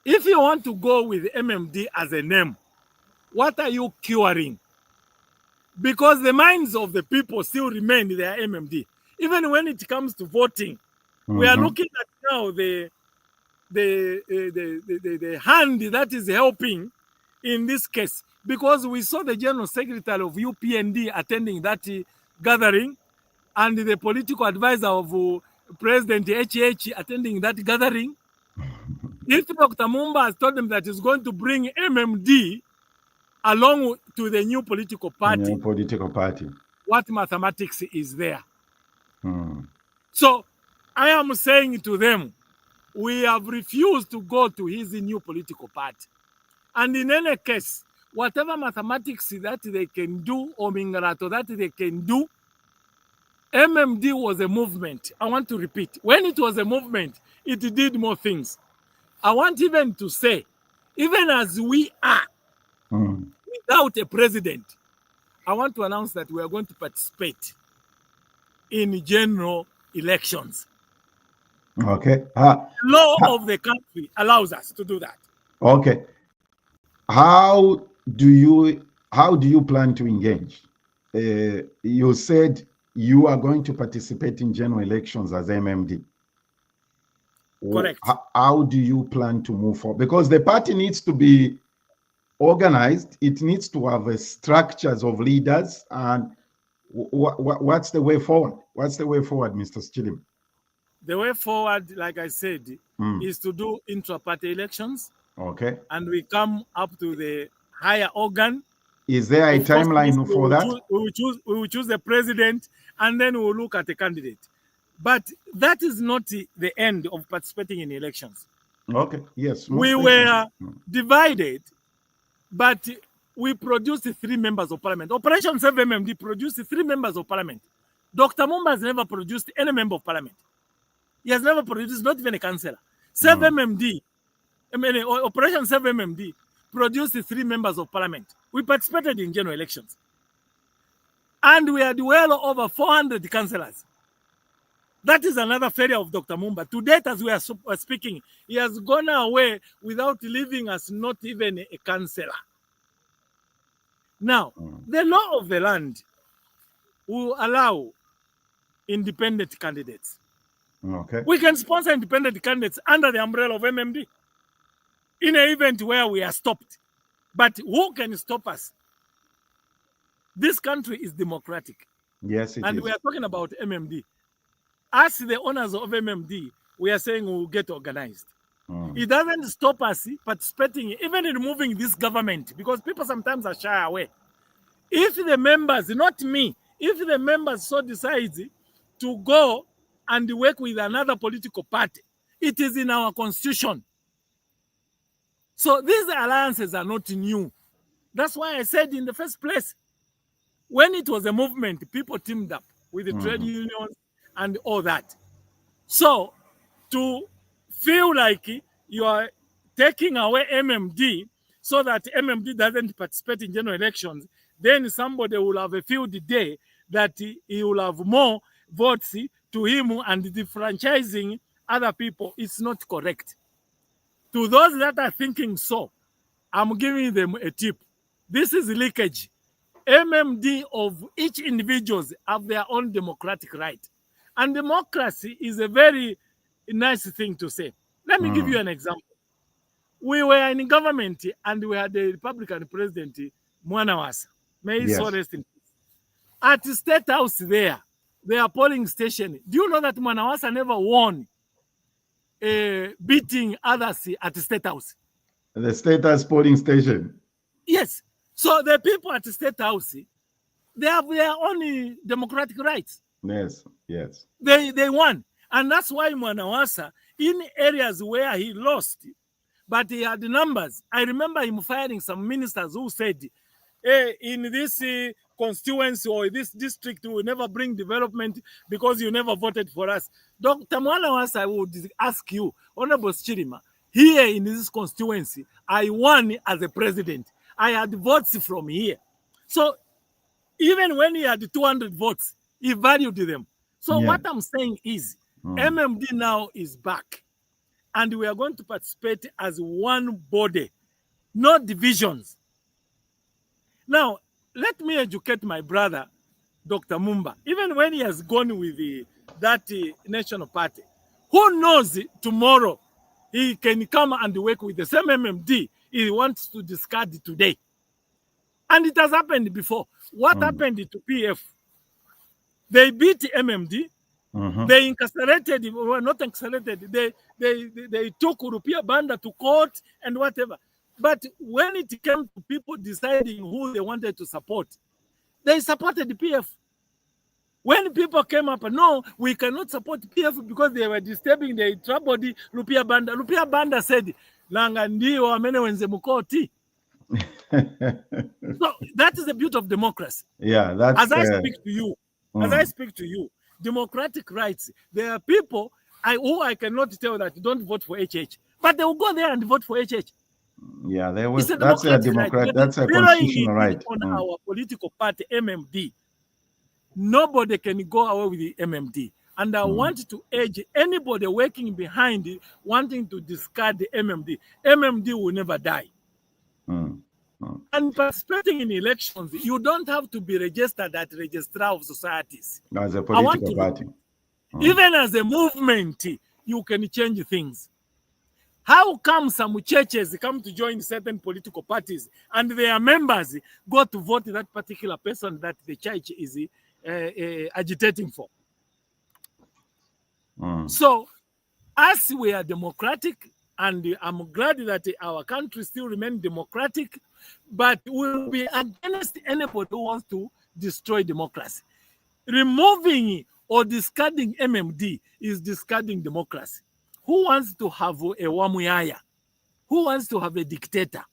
If you want to go with MMD as a name, what are you curing? Because the minds of the people still remain their MMD. Even when it comes to voting, we are looking at now the hand that is helping in this case, because we saw the General Secretary of UPND attending that gathering and the political advisor of President HH attending that gathering. If Dr. Mumba has told them that he's going to bring MMD along to the new political party, what mathematics is there? So I am saying to them, we have refused to go to his new political party. And in any case, whatever mathematics that they can do, or Mingarato that they can do, MMD was a movement. I want to repeat. When it was a movement, it did more things. I want even to say, even as we are, without a president, I want to announce that we are going to participate in general elections. Okay. Law of the country allows us to do that. Okay. How do you plan to engage? You said you are going to participate in general elections as MMD. Correct. How do you plan to move forward? Because the party needs to be organized. It needs to have structures of leaders. And what's the way forward? What's the way forward, Mr. Sichilima? The way forward, like I said, is to do intra-party elections. Okay. And we come up to the higher organ. Is there a timeline for that? We will choose the president, and then we will look at the candidate. But that is not the end of participating in elections. Okay, yes. We were divided, but we produced 3 members of parliament. Operation Save MMD produced 3 members of parliament. Dr. Mumba has never produced any member of parliament. He has never produced, not even a councillor. Save MMD, Operation Save MMD produced 3 members of parliament. We participated in general elections. And we had well over 400 councillors. That is another failure of Dr. Mumba. To date, as we are speaking, he has gone away without leaving us not even a councillor. Now, the law of the land will allow independent candidates. Okay. We can sponsor independent candidates under the umbrella of MMD in an event where we are stopped. But who can stop us? This country is democratic. Yes, it is. And we are talking about MMD. As the owners of MMD, we are saying we'll get organized. It doesn't stop us participating, even in removing this government, because people sometimes are shy away. If the members, not me, if the members so decide to go and work with another political party, it is in our constitution. So these alliances are not new. That's why I said in the first place, when it was a movement, people teamed up with the trade unions and all that. So to feel like you are taking away MMD so that MMD doesn't participate in general elections, then somebody will have a field day that he will have more votes to him and defranchising other people. It's not correct. To those that are thinking so, I'm giving them a tip. This is leakage. MMD of each individuals have their own democratic right. And democracy is a very nice thing to say. Let me give you an example. We were in government and we had the Republican president, Mwanawasa. May he so rest in peace. At the State House there, their polling station, do you know that Mwanawasa never won beating others at the State House? The State House polling station? Yes. So the people at the State House, they have their own democratic rights. Yes, yes. They won. And that's why Mwanawasa, in areas where he lost, but he had the numbers. I remember him firing some ministers who said, hey, in this constituency or this district, we will never bring development because you never voted for us. Dr. Mwanawasa, I would ask you, Honorable Sichilima, here in this constituency, I won as a president. I had votes from here. So even when he had 200 votes, he valued them. So what I'm saying is, MMD now is back. And we are going to participate as one body, no divisions. Now, let me educate my brother, Dr. Mumba. Even when he has gone with that national party, who knows tomorrow he can come and work with the same MMD he wants to discard today. And it has happened before. What happened to PF? They beat MMD. They incarcerated, well, not incarcerated, they took Rupia Banda to court and whatever. But when it came to people deciding who they wanted to support, they supported the PF. When people came up, no, we cannot support PF because they were disturbing the troubled Rupia Banda. Rupia Banda said, Langa ndio amene wenze mukoti. So that is the beauty of democracy. Yeah, that's as I speak to you, democratic rights. There are people who I cannot tell that don't vote for HH, but they will go there and vote for HH. Yeah, there was. That's a democratic. That's a constitutional right. On our political party, MMD, nobody can go away with the MMD. And I want to urge anybody working behind it, wanting to discard the MMD. MMD will never die. And participating in elections, you don't have to be registered at Registrar of Societies. As a political party. Even as a movement, you can change things. How come some churches come to join certain political parties and their members go to vote that particular person that the church is agitating for? So, as we are democratic, and I'm glad that our country still remains democratic, but we'll be against anybody who wants to destroy democracy. Removing or discarding MMD is discarding democracy. Who wants to have a Wamuyaya? Who wants to have a dictator?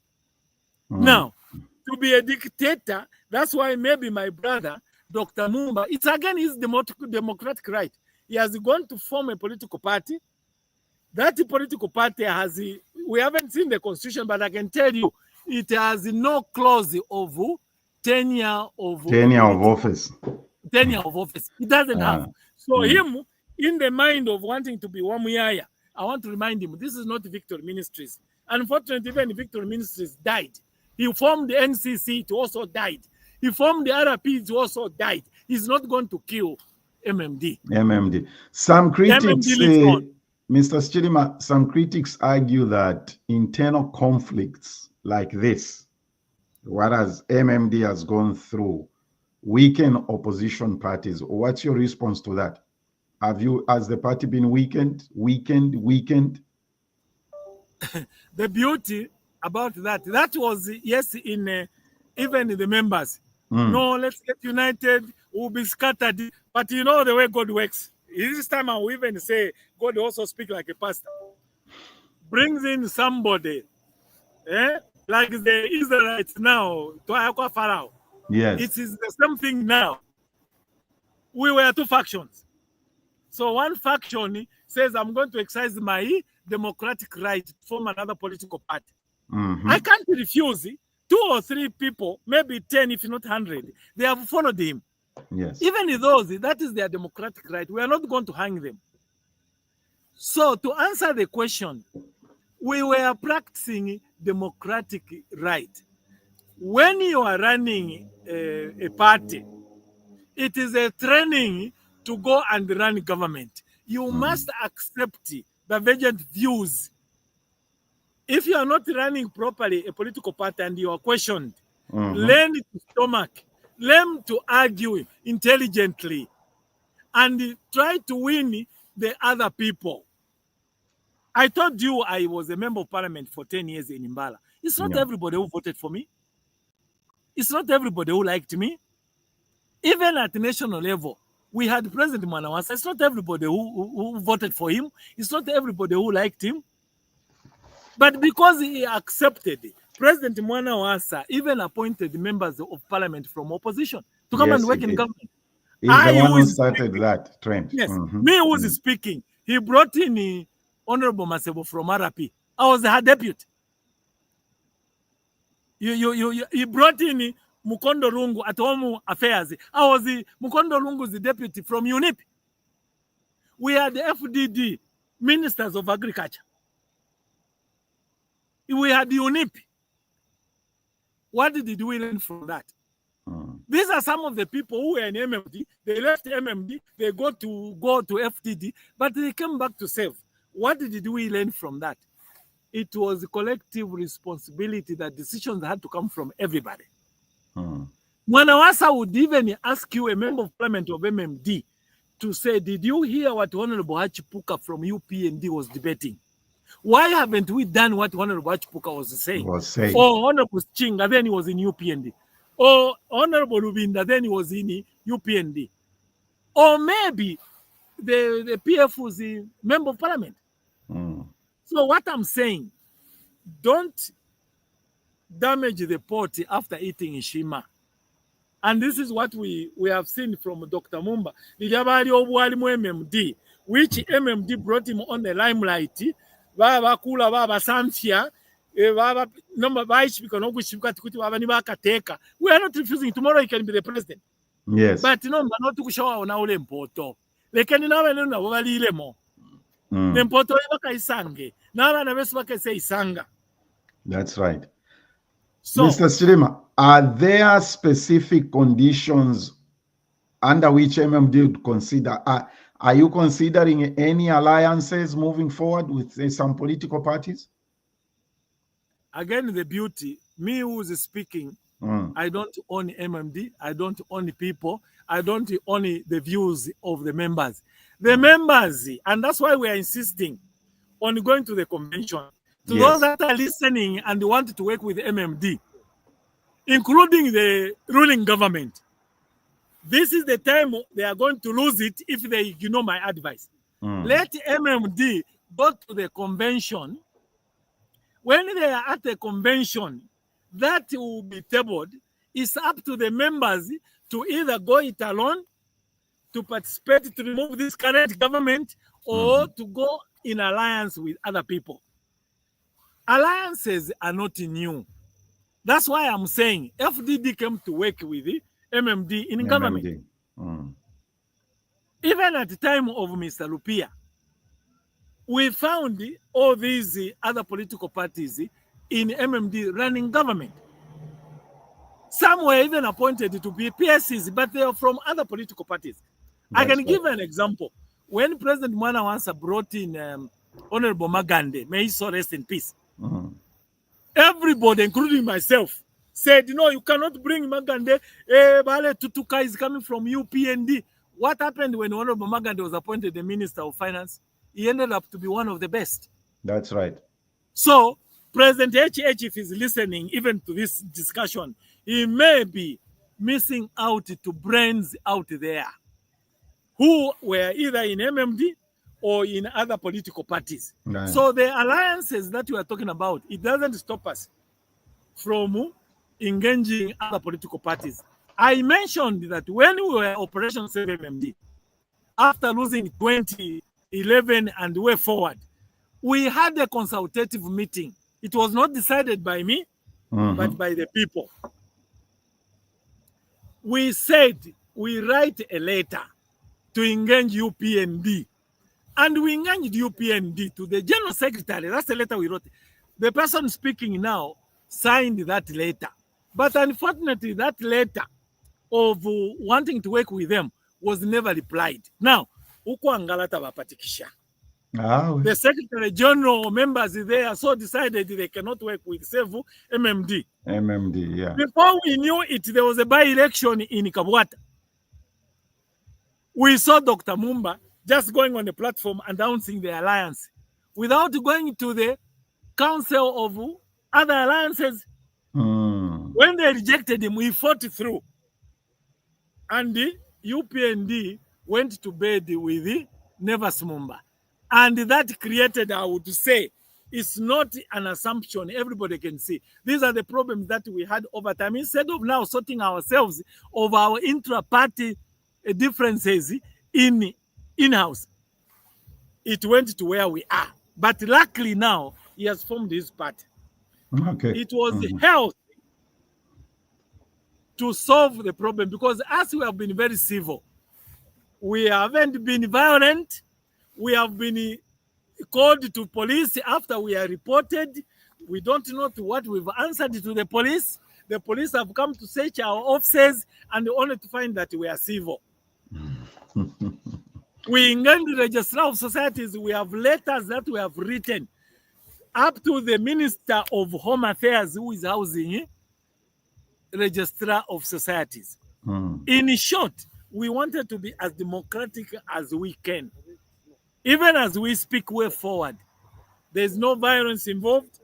Now, to be a dictator, that's why maybe my brother, Dr. Mumba, it's again his democratic right. He has gone to form a political party. That political party has, we haven't seen the constitution, but I can tell you, it has no clause of tenure of office. Tenure of office. It doesn't have. So him, in the mind of wanting to be Wamuyaya, I want to remind him, this is not Victory Ministries. Unfortunately, even Victory Ministries died. He formed the NCC, it also died. He formed the RP, it also died. He's not going to kill MMD. MMD. Some critics MMD lives say, on. Mr. Sichilima, some critics argue that internal conflicts like this, what has MMD has gone through, weaken opposition parties. What's your response to that? Has the party been weakened? The beauty about that was, yes, in even in the members. No, let's get united, we'll be scattered. But you know the way God works. This time I will even say God also speak like a pastor. Brings in somebody, like the Israelites now, to Ayakwa Pharaoh. Yes. It is the same thing now. We were two factions. So one faction says, I'm going to exercise my democratic right to form another political party. I can't refuse. 2 or 3 people, maybe 10, if not 100, they have followed him. Yes. Even those, that is their democratic right. We are not going to hang them. So to answer the question, we were practicing democratic right. When you are running a party, it is a training to go and run government. You must accept divergent views. If you are not running properly a political party and you are questioned, learn to stomach, learn to argue intelligently, and try to win the other people. I told you I was a member of parliament for 10 years in Imbala. It's not everybody who voted for me. It's not everybody who liked me. Even at the national level, we had President Mwanawasa. It's not everybody who voted for him. It's not everybody who liked him. But because he accepted, President Mwanawasa even appointed members of parliament from opposition to come and work in government. He's the one who started that trend. Yes, me who was speaking. He brought in Honorable Masebo from RP. I was her deputy. He brought in Mukondo Lungu at Home Affairs. I was Mukondo Lungu's deputy from UNIP. We had the FDD, Ministers of Agriculture. We had the UNIP. What did we learn from that? These are some of the people who were in MMD. They left MMD. They go to FDD, but they came back to serve. What did we learn from that? It was a collective responsibility that decisions had to come from everybody. Mwanawasa would even ask you, a member of parliament of MMD, to say, did you hear what Honorable Hachipuka from UPND was debating? Why haven't we done what Honorable Hachipuka was saying? Or Honorable Chinga, then he was in UPND. Or Honorable Lubinda, then he was in UPND. Or maybe the PF was a member of parliament. So what I'm saying, don't damage the pot after eating Shima. And this is what we have seen from Dr. Mumba. MMD, which MMD brought him on the limelight. Baba kula baba samfia baba number baishibika no gushibika tikuti baba ni bakateka. We are not refusing. Tomorrow he can be the president. Yes. But no man to kushawa ona ule mpoto. Lekeni nawe nuna wabalile mo. The mpoto ibaka isange. Na na besu baka say isanga. That's right. So, Mr. Sichilima, are there specific conditions under which MMD would consider? Are you considering any alliances moving forward with some political parties? Again, the beauty, me who is speaking, I don't own MMD, I don't own people, I don't own the views of the members. The members, and that's why we are insisting on going to the convention. To those that are listening and want to work with MMD, including the ruling government, this is the time they are going to lose it if they ignore my advice. Let MMD go to the convention. When they are at the convention, that will be tabled. It's up to the members to either go it alone, to participate to remove this current government, or to go in alliance with other people. Alliances are not new. That's why I'm saying FDD came to work with the MMD in government. Even at the time of Mr. Lupia, we found all these other political parties in MMD running government. Some were even appointed to be PSCs, but they are from other political parties. I can give an example. When President Mwana Wansa brought in Honorable Magande, may he so rest in peace, everybody, including myself, said, no, you cannot bring Magande. Bale Tutuka is coming from UPND. What happened when Honorable Magande was appointed the Minister of Finance? He ended up to be one of the best. That's right. So, President HH, if he's listening even to this discussion, he may be missing out to brains out there who were either in MMD or in other political parties. Right. So the alliances that we are talking about, it doesn't stop us from engaging other political parties. I mentioned that when we were Operation Save MMD, after losing 2011 and way forward, we had a consultative meeting. It was not decided by me, but by the people. We said we write a letter to engage UPND. And we engaged UPND to the General Secretary. That's the letter we wrote. The person speaking now signed that letter. But unfortunately, that letter of wanting to work with them was never replied. Now, the Secretary General members there so decided they cannot work with Sevu MMD. MMD, yeah. Before we knew it, there was a by-election in Kabwata. We saw Dr. Mumba just going on the platform announcing the alliance without going to the council of other alliances. When they rejected him, we fought through. And the UPND went to bed with the Nevas Mumba. And that created, I would say, it's not an assumption. Everybody can see. These are the problems that we had over time. Instead of now sorting ourselves of our intra-party differences in-house, it went to where we are. But luckily now, he has formed his party. Okay. It was health to solve the problem, because as we have been very civil, we haven't been violent. We have been called to police after we are reported. We don't know to what we've answered to the police. The police have come to search our offices and only to find that we are civil. We engaged the Registrar of Societies. We have letters that we have written up to the Minister of Home Affairs, who is housing Registrar of Societies. In short, we wanted to be as democratic as we can. Even as we speak way forward, there's no violence involved.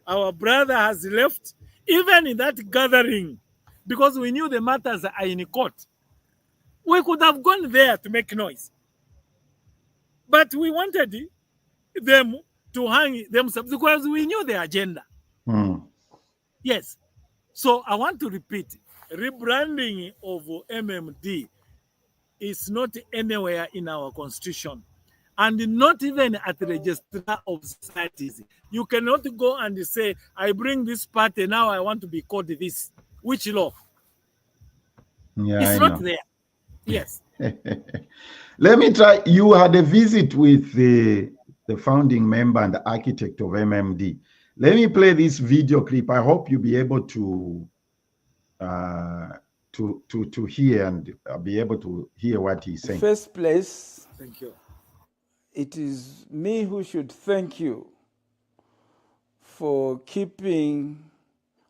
Our brother has left, even in that gathering, because we knew the matters are in court. We could have gone there to make noise. But we wanted them to hang themselves because we knew the agenda. Yes. So I want to repeat, rebranding of MMD is not anywhere in our constitution, and not even at the Registrar of Societies. You cannot go and say, I bring this party, now I want to be called this. Which law? Yeah, it's not there. Yes. Let me try. You had a visit with the founding member and the architect of MMD. Let me play this video clip. I hope you'll be able to hear and be able to hear what he's saying. First place, thank you. It is me who should thank you for keeping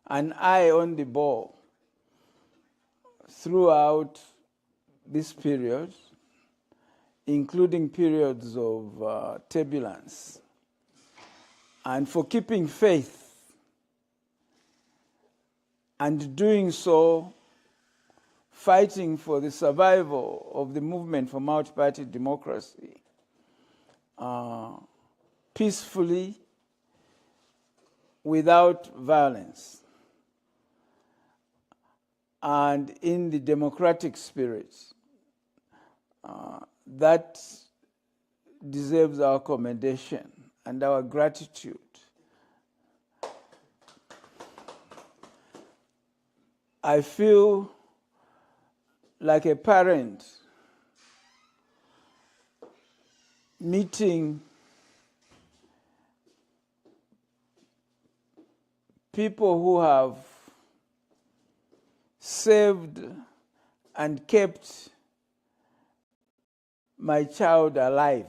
an eye on the ball throughout this period, including periods of turbulence, and for keeping faith and doing so, fighting for the survival of the movement for multi-party democracy peacefully, without violence, and in the democratic spirit. That deserves our commendation and our gratitude. I feel like a parent meeting people who have saved and kept my child alive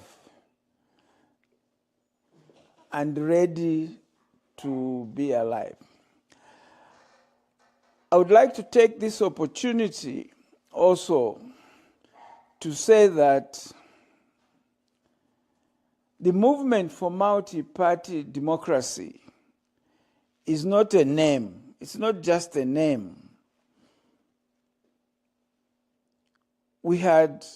and ready to be alive. I would like to take this opportunity also to say that the movement for multi-party democracy is not a name. It's not just a name. We had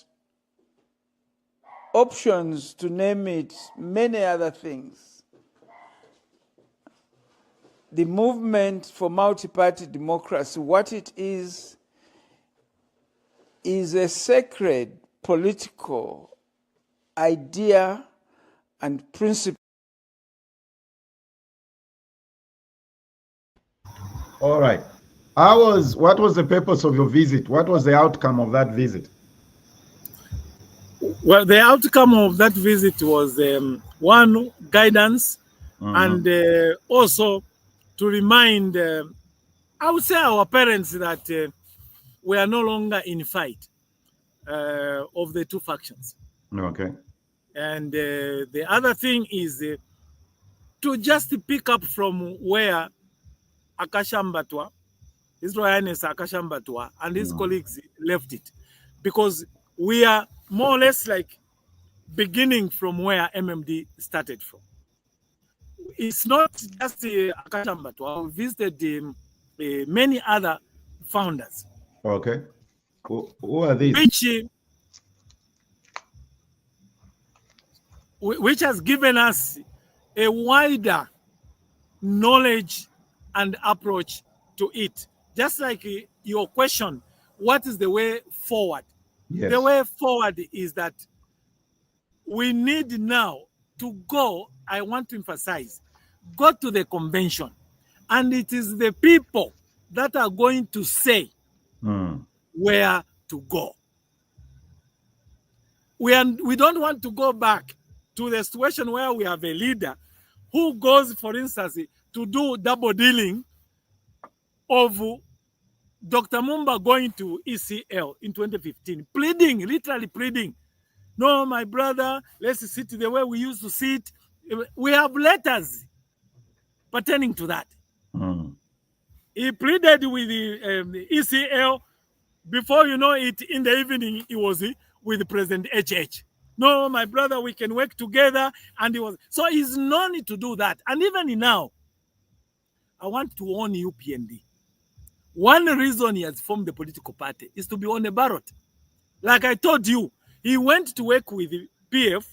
options to name it many other things. The movement for multi-party democracy, what it is a sacred political idea and principle. All right. What was the purpose of your visit? What was the outcome of that visit? Well, the outcome of that visit was one, guidance, and also to remind, I would say, our parents that we are no longer in fight of the two factions. Okay. And the other thing is to just pick up from where Akashambatwa, His Royal Highness Akashambatwa, and his colleagues left it. Because we are more or less like beginning from where MMD started from. It's not just Akashambatwa. We visited many other founders. Okay. Who are these? Which has given us a wider knowledge and approach to it. Just like your question, what is the way forward? Yes. The way forward is that we need now to go, I want to emphasize, go to the convention. And it is the people that are going to say where to go. We don't want to go back to the situation where we have a leader who goes, for instance, to do double dealing of Dr. Mumba going to ECL in 2015, pleading, literally pleading, no, my brother, let's sit the way we used to sit. We have letters pertaining to that. He pleaded with the ECL. Before you know it, in the evening, he was with President HH. No, my brother, we can work together. And he was, so he's no need to do that. And even now, I want to warn you, PND. One reason he has formed the political party is to be on a ballot. Like I told you, he went to work with the PF,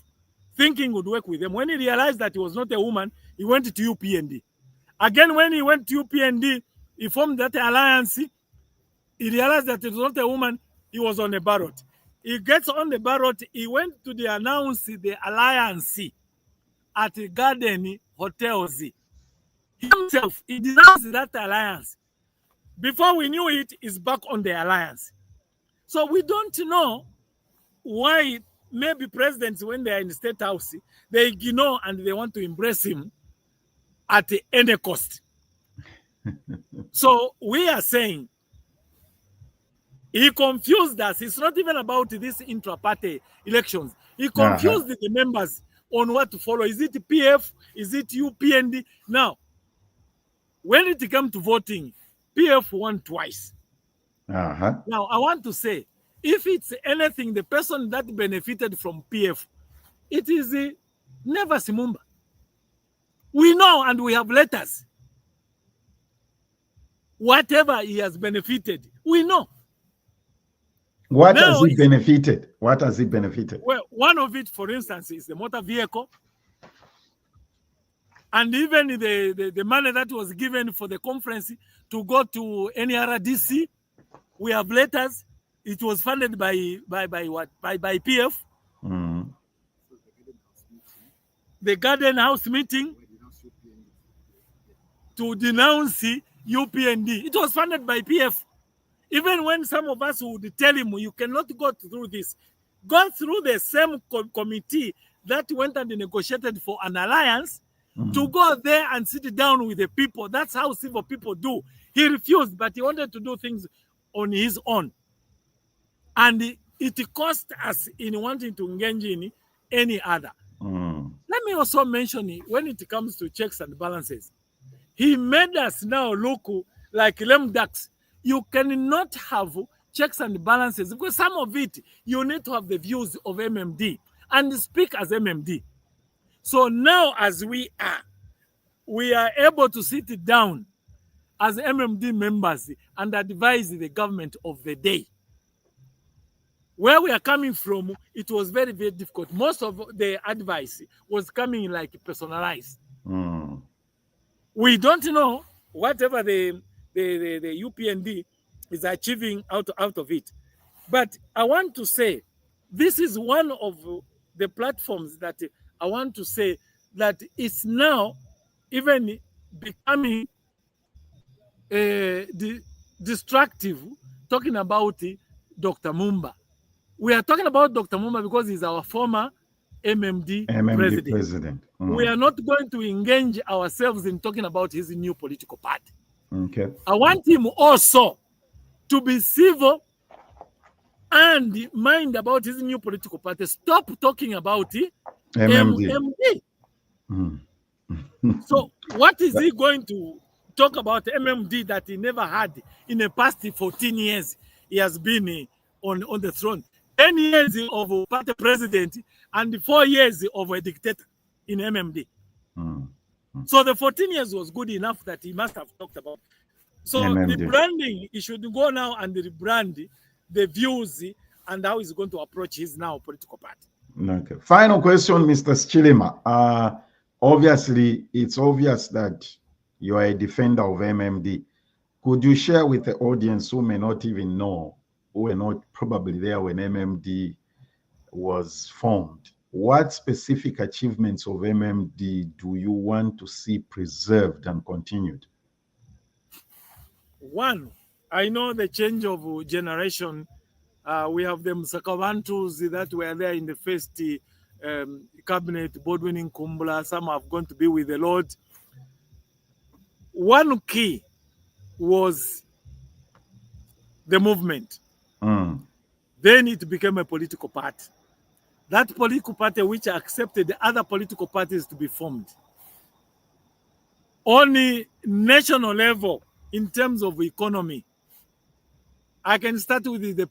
thinking he would work with them. When he realized that he was not a woman, he went to UPND. Again, when he went to UPND, he formed that alliance. He realized that it was not a woman, he was on a ballot. He gets on the ballot, he went to announce the alliance at the Garden Hotels. Himself, he denounced that alliance. Before we knew it, he's back on the alliance. So we don't know why maybe presidents, when they are in the State House, they ignore and they want to embrace him at any cost. So we are saying, he confused us. It's not even about this intra-party elections. He confused the members on what to follow. Is it PF? Is it UPND? Now, when it came to voting, PF won twice. Now, I want to say, if it's anything, the person that benefited from PF, it is never Simumba. We know and we have letters. Whatever he has benefited, we know. What has he benefited? What has he benefited? Well, one of it, for instance, is the motor vehicle. And even the money that was given for the conference to go to NRDC, we have letters. It was funded by what? By PF. The Garden House meeting to denounce UPND. It was funded by PF. Even when some of us would tell him, you cannot go through this, go through the same committee that went and negotiated for an alliance, to go there and sit down with the people. That's how civil people do. He refused, but he wanted to do things on his own. And it cost us in wanting to engage in any other. Let me also mention when it comes to checks and balances, he made us now look like lame ducks. You cannot have checks and balances because some of it you need to have the views of MMD and speak as MMD. So now as we are able to sit down as MMD members and advise the government of the day. Where we are coming from, it was very, very difficult. Most of the advice was coming like personalized. We don't know whatever the UPND is achieving out of it. But I want to say, this is one of the platforms that I want to say that it's now even becoming destructive, talking about Dr. Mumba. We are talking about Dr. Mumba because he's our former MMD president. We are not going to engage ourselves in talking about his new political party. Okay. I want him also to be civil and mind about his new political party. Stop talking about MMD. So what is he going to talk about MMD that he never had in the past 14 years he has been on the throne? 10 years of a party president and 4 years of a dictator in MMD. So the 14 years was good enough that he must have talked about. So MMD. the branding, he should go now and rebrand the views and how he's going to approach his now political party. Okay. Final question, Mr. Sichilima. Obviously, it's obvious that you are a defender of MMD. Could you share with the audience who may not even know, who were not probably there when MMD was formed, what specific achievements of MMD do you want to see preserved and continued? One, I know the change of generation. We have the Msakavantus that were there in the first cabinet, Bodwin Kumbula. Some have gone to be with the Lord. One key was the movement. Then it became a political party. That political party which accepted the other political parties to be formed. On a national level, in terms of economy, I can start with the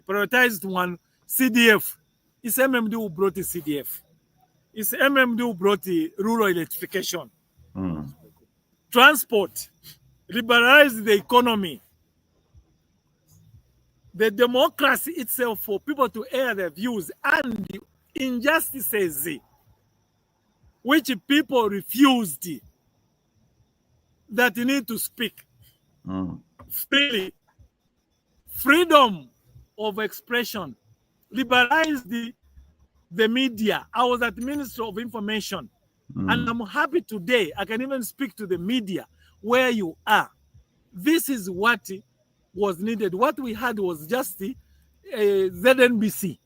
prioritized one, CDF. It's MMD who brought the CDF. It's MMD who brought the rural electrification. Transport, liberalized the economy. The democracy itself for people to air their views and the injustices which people refused that need to speak freely. Freedom of expression, liberalized the media. I was at the Ministry of Information, and I'm happy today I can even speak to the media where you are. This is what was needed. What we had was just the ZNBC,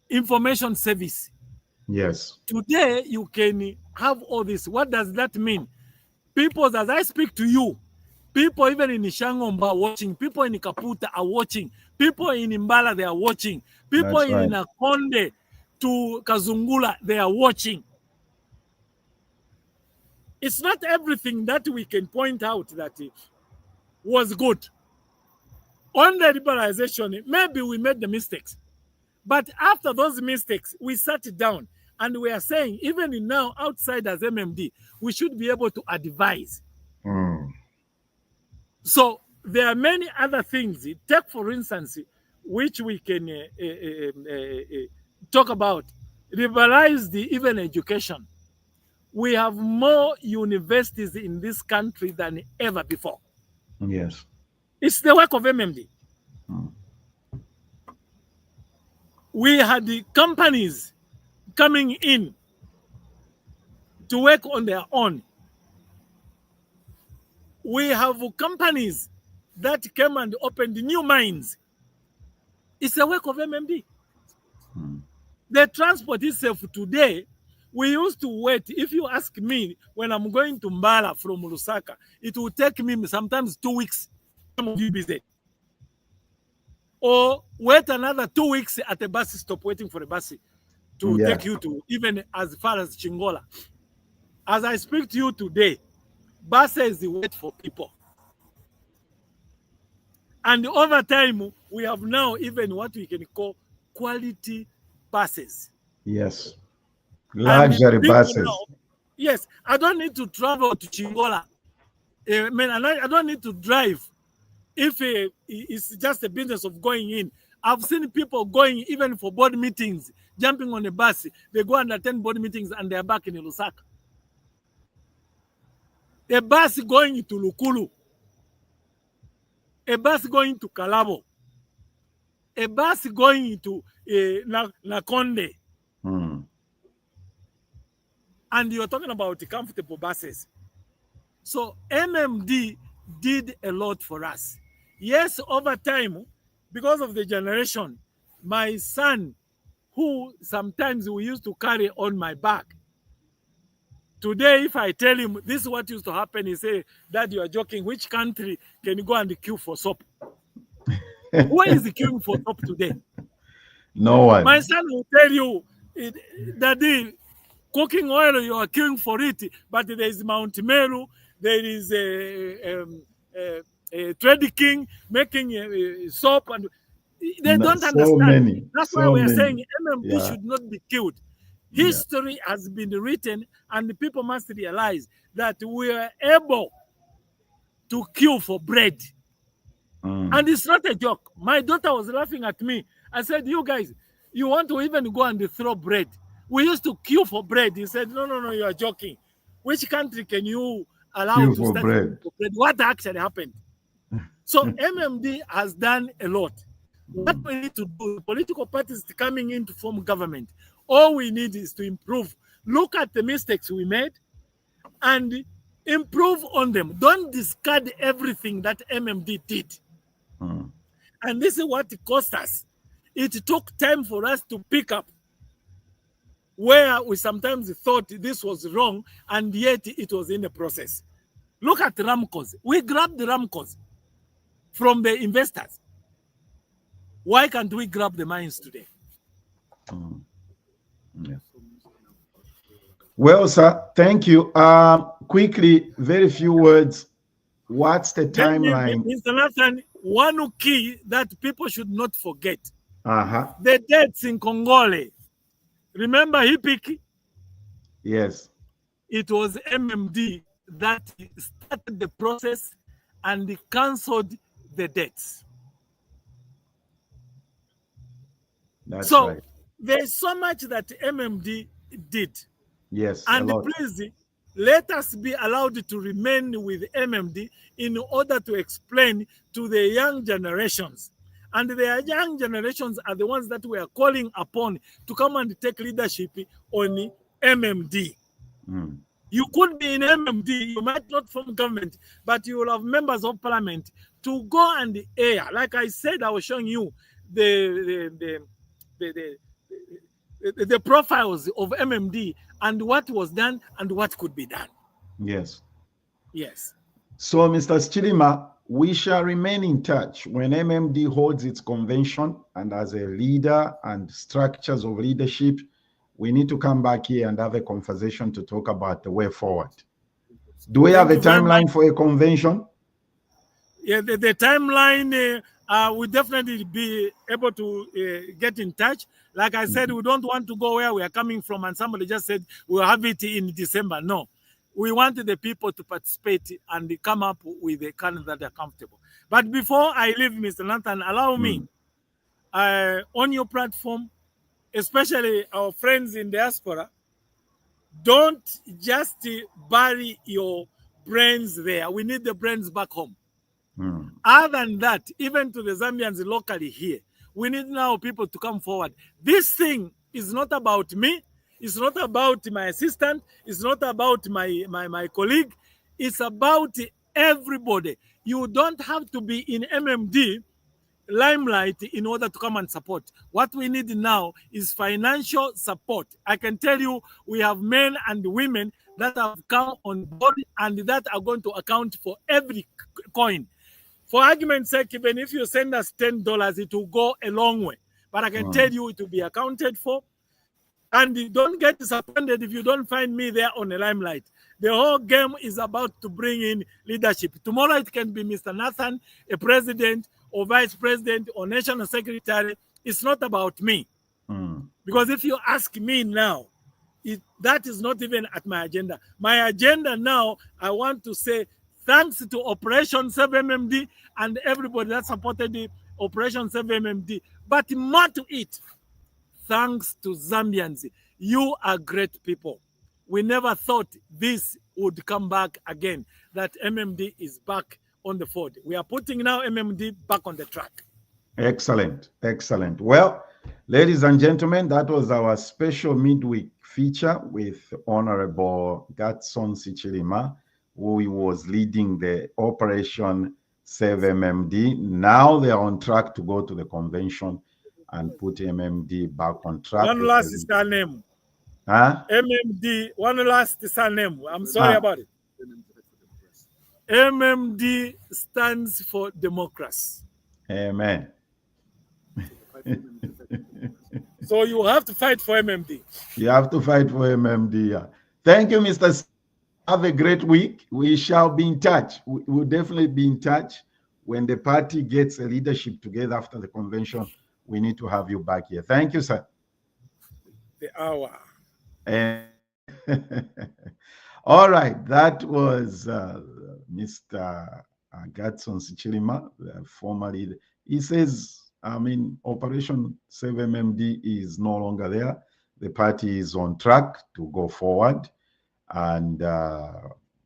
information service. Yes. Today, you can have all this. What does that mean? People, as I speak to you, people even in Shangomba are watching, people in Kaputa are watching, people in Mbala, they are watching, people in Nakonde to Kazungula, they are watching. It's not everything that we can point out that was good. On the liberalization, maybe we made the mistakes. But after those mistakes, we sat down and we are saying, even now, outside as MMD, we should be able to advise. So there are many other things. Take, for instance, which we can talk about. Liberalize even education. We have more universities in this country than ever before. Yes. It's the work of MMD. We had the companies coming in to work on their own. We have companies that came and opened new mines. It's the work of MMD. The transport itself today, we used to wait. If you ask me, when I'm going to Mbala from Lusaka, it will take me sometimes 2 weeks some of you busy. Or wait another 2 weeks at a bus stop waiting for a bus to take you to even as far as Chingola. As I speak to you today, buses wait for people. And over time, we have now even what we can call quality buses. Yes. Luxury buses. Now, yes, I don't need to travel to Chingola. I don't need to drive if it's just a business of going in. I've seen people going even for board meetings, jumping on a bus. They go and attend board meetings and they're back in Lusaka. A bus going to Lukulu. A bus going to Kalabo. A bus going to Nakonde. And you're talking about the comfortable buses. So MMD did a lot for us. Yes, over time, because of the generation, my son, who sometimes we used to carry on my back, today, if I tell him this is what used to happen, he say, Dad, you are joking. Which country can you go and queue for soap? Who is queuing for soap today? No one. My son will tell you, Daddy, cooking oil, you are queuing for it, but there is Mount Meru, there is a Trade King making soap, and they don't understand. That's why we are saying MMD should not be killed. History has been written, and the people must realize that we are able to queue for bread. And it's not a joke. My daughter was laughing at me. I said, you guys, you want to even go and throw bread? We used to queue for bread. He said, no, you are joking. Which country can you allow queue to for bread? What actually happened? So MMD has done a lot. What we need to do, political parties coming in to form government, all we need is to improve. Look at the mistakes we made and improve on them. Don't discard everything that MMD did. And this is what it cost us. It took time for us to pick up where we sometimes thought this was wrong, and yet it was in the process. Look at Ramcos. We grabbed the Ramcos from the investors. Why can't we grab the mines today? Well, sir, thank you. Quickly, very few words. What's the timeline? Mr. Nathan, one key that people should not forget. Uh-huh. The deaths in Congole. Remember Hipiki? Yes. It was MMD that started the process and canceled the debts. That's so right. There's so much that MMD did. Yes. And please, let us be allowed to remain with MMD in order to explain to the young generations. And the young generations are the ones that we are calling upon to come and take leadership on MMD. You could be in MMD, you might not form government, but you will have members of parliament to go and air. Like I said, I was showing you the profiles of MMD and what was done and what could be done. Yes. Yes. So, Mr. Sichilima, we shall remain in touch when MMD holds its convention, and as a leader and structures of leadership, we need to come back here and have a conversation to talk about the way forward. Do we have a timeline for a convention? Yeah, the timeline, we'll definitely be able to get in touch. Like I said, we don't want to go where we are coming from and somebody just said we'll have it in December. No. We want the people to participate and come up with a candidate that are comfortable. But before I leave, Mr. Nathan, allow me, on your platform, especially our friends in diaspora, don't just bury your brains there. We need the brains back home. Other than that, even to the Zambians locally here, we need now people to come forward. This thing is not about me. It's not about my assistant. It's not about my colleague. It's about everybody. You don't have to be in MMD limelight in order to come and support. What we need now is financial support. I can tell you we have men and women that have come on board and that are going to account for every coin. For argument's sake, even if you send us $10, it will go a long way. But I can tell you it will be accounted for. And you don't get disappointed if you don't find me there on the limelight. The whole game is about to bring in leadership. Tomorrow it can be Mr. Nathan, a president or vice president or national secretary. It's not about me. Because if you ask me now, that is not even at my agenda. My agenda now, I want to say thanks to Operation 7MMD and everybody that supported the Operation 7MMD. But more to it, thanks to Zambians. You are great people. We never thought this would come back again, that MMD is back on the fold. We are putting now MMD back on the track. Excellent, excellent. Well, ladies and gentlemen, that was our special midweek feature with Honorable Gatson Sichilima, who was leading the Operation 7MD. Now they are on track to go to the convention and put MMD back on track. One last is her name. Huh? MMD, one last is her name. I'm sorry about it. MMD stands for democracy. Amen. So you have to fight for MMD. You have to fight for MMD. Yeah. Thank you, Mr. Have a great week. We shall be in touch. We'll definitely be in touch when the party gets a leadership together after the convention. We need to have you back here. Thank you, sir. The hour. All right, that was Mr. Gatson Sichilima, formerly. He says, Operation 7MD is no longer there. The party is on track to go forward and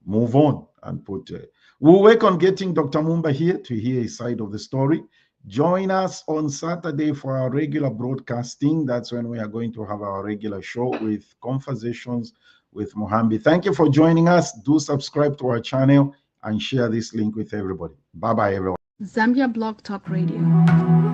move on and put. We'll work on getting Dr. Mumba here to hear his side of the story. Join us on Saturday for our regular broadcasting. That's when we are going to have our regular show with conversations with Mohambi. Thank you for joining us. Do subscribe to our channel and share this link with everybody. Bye-bye, everyone. Zambia Blog Talk Radio.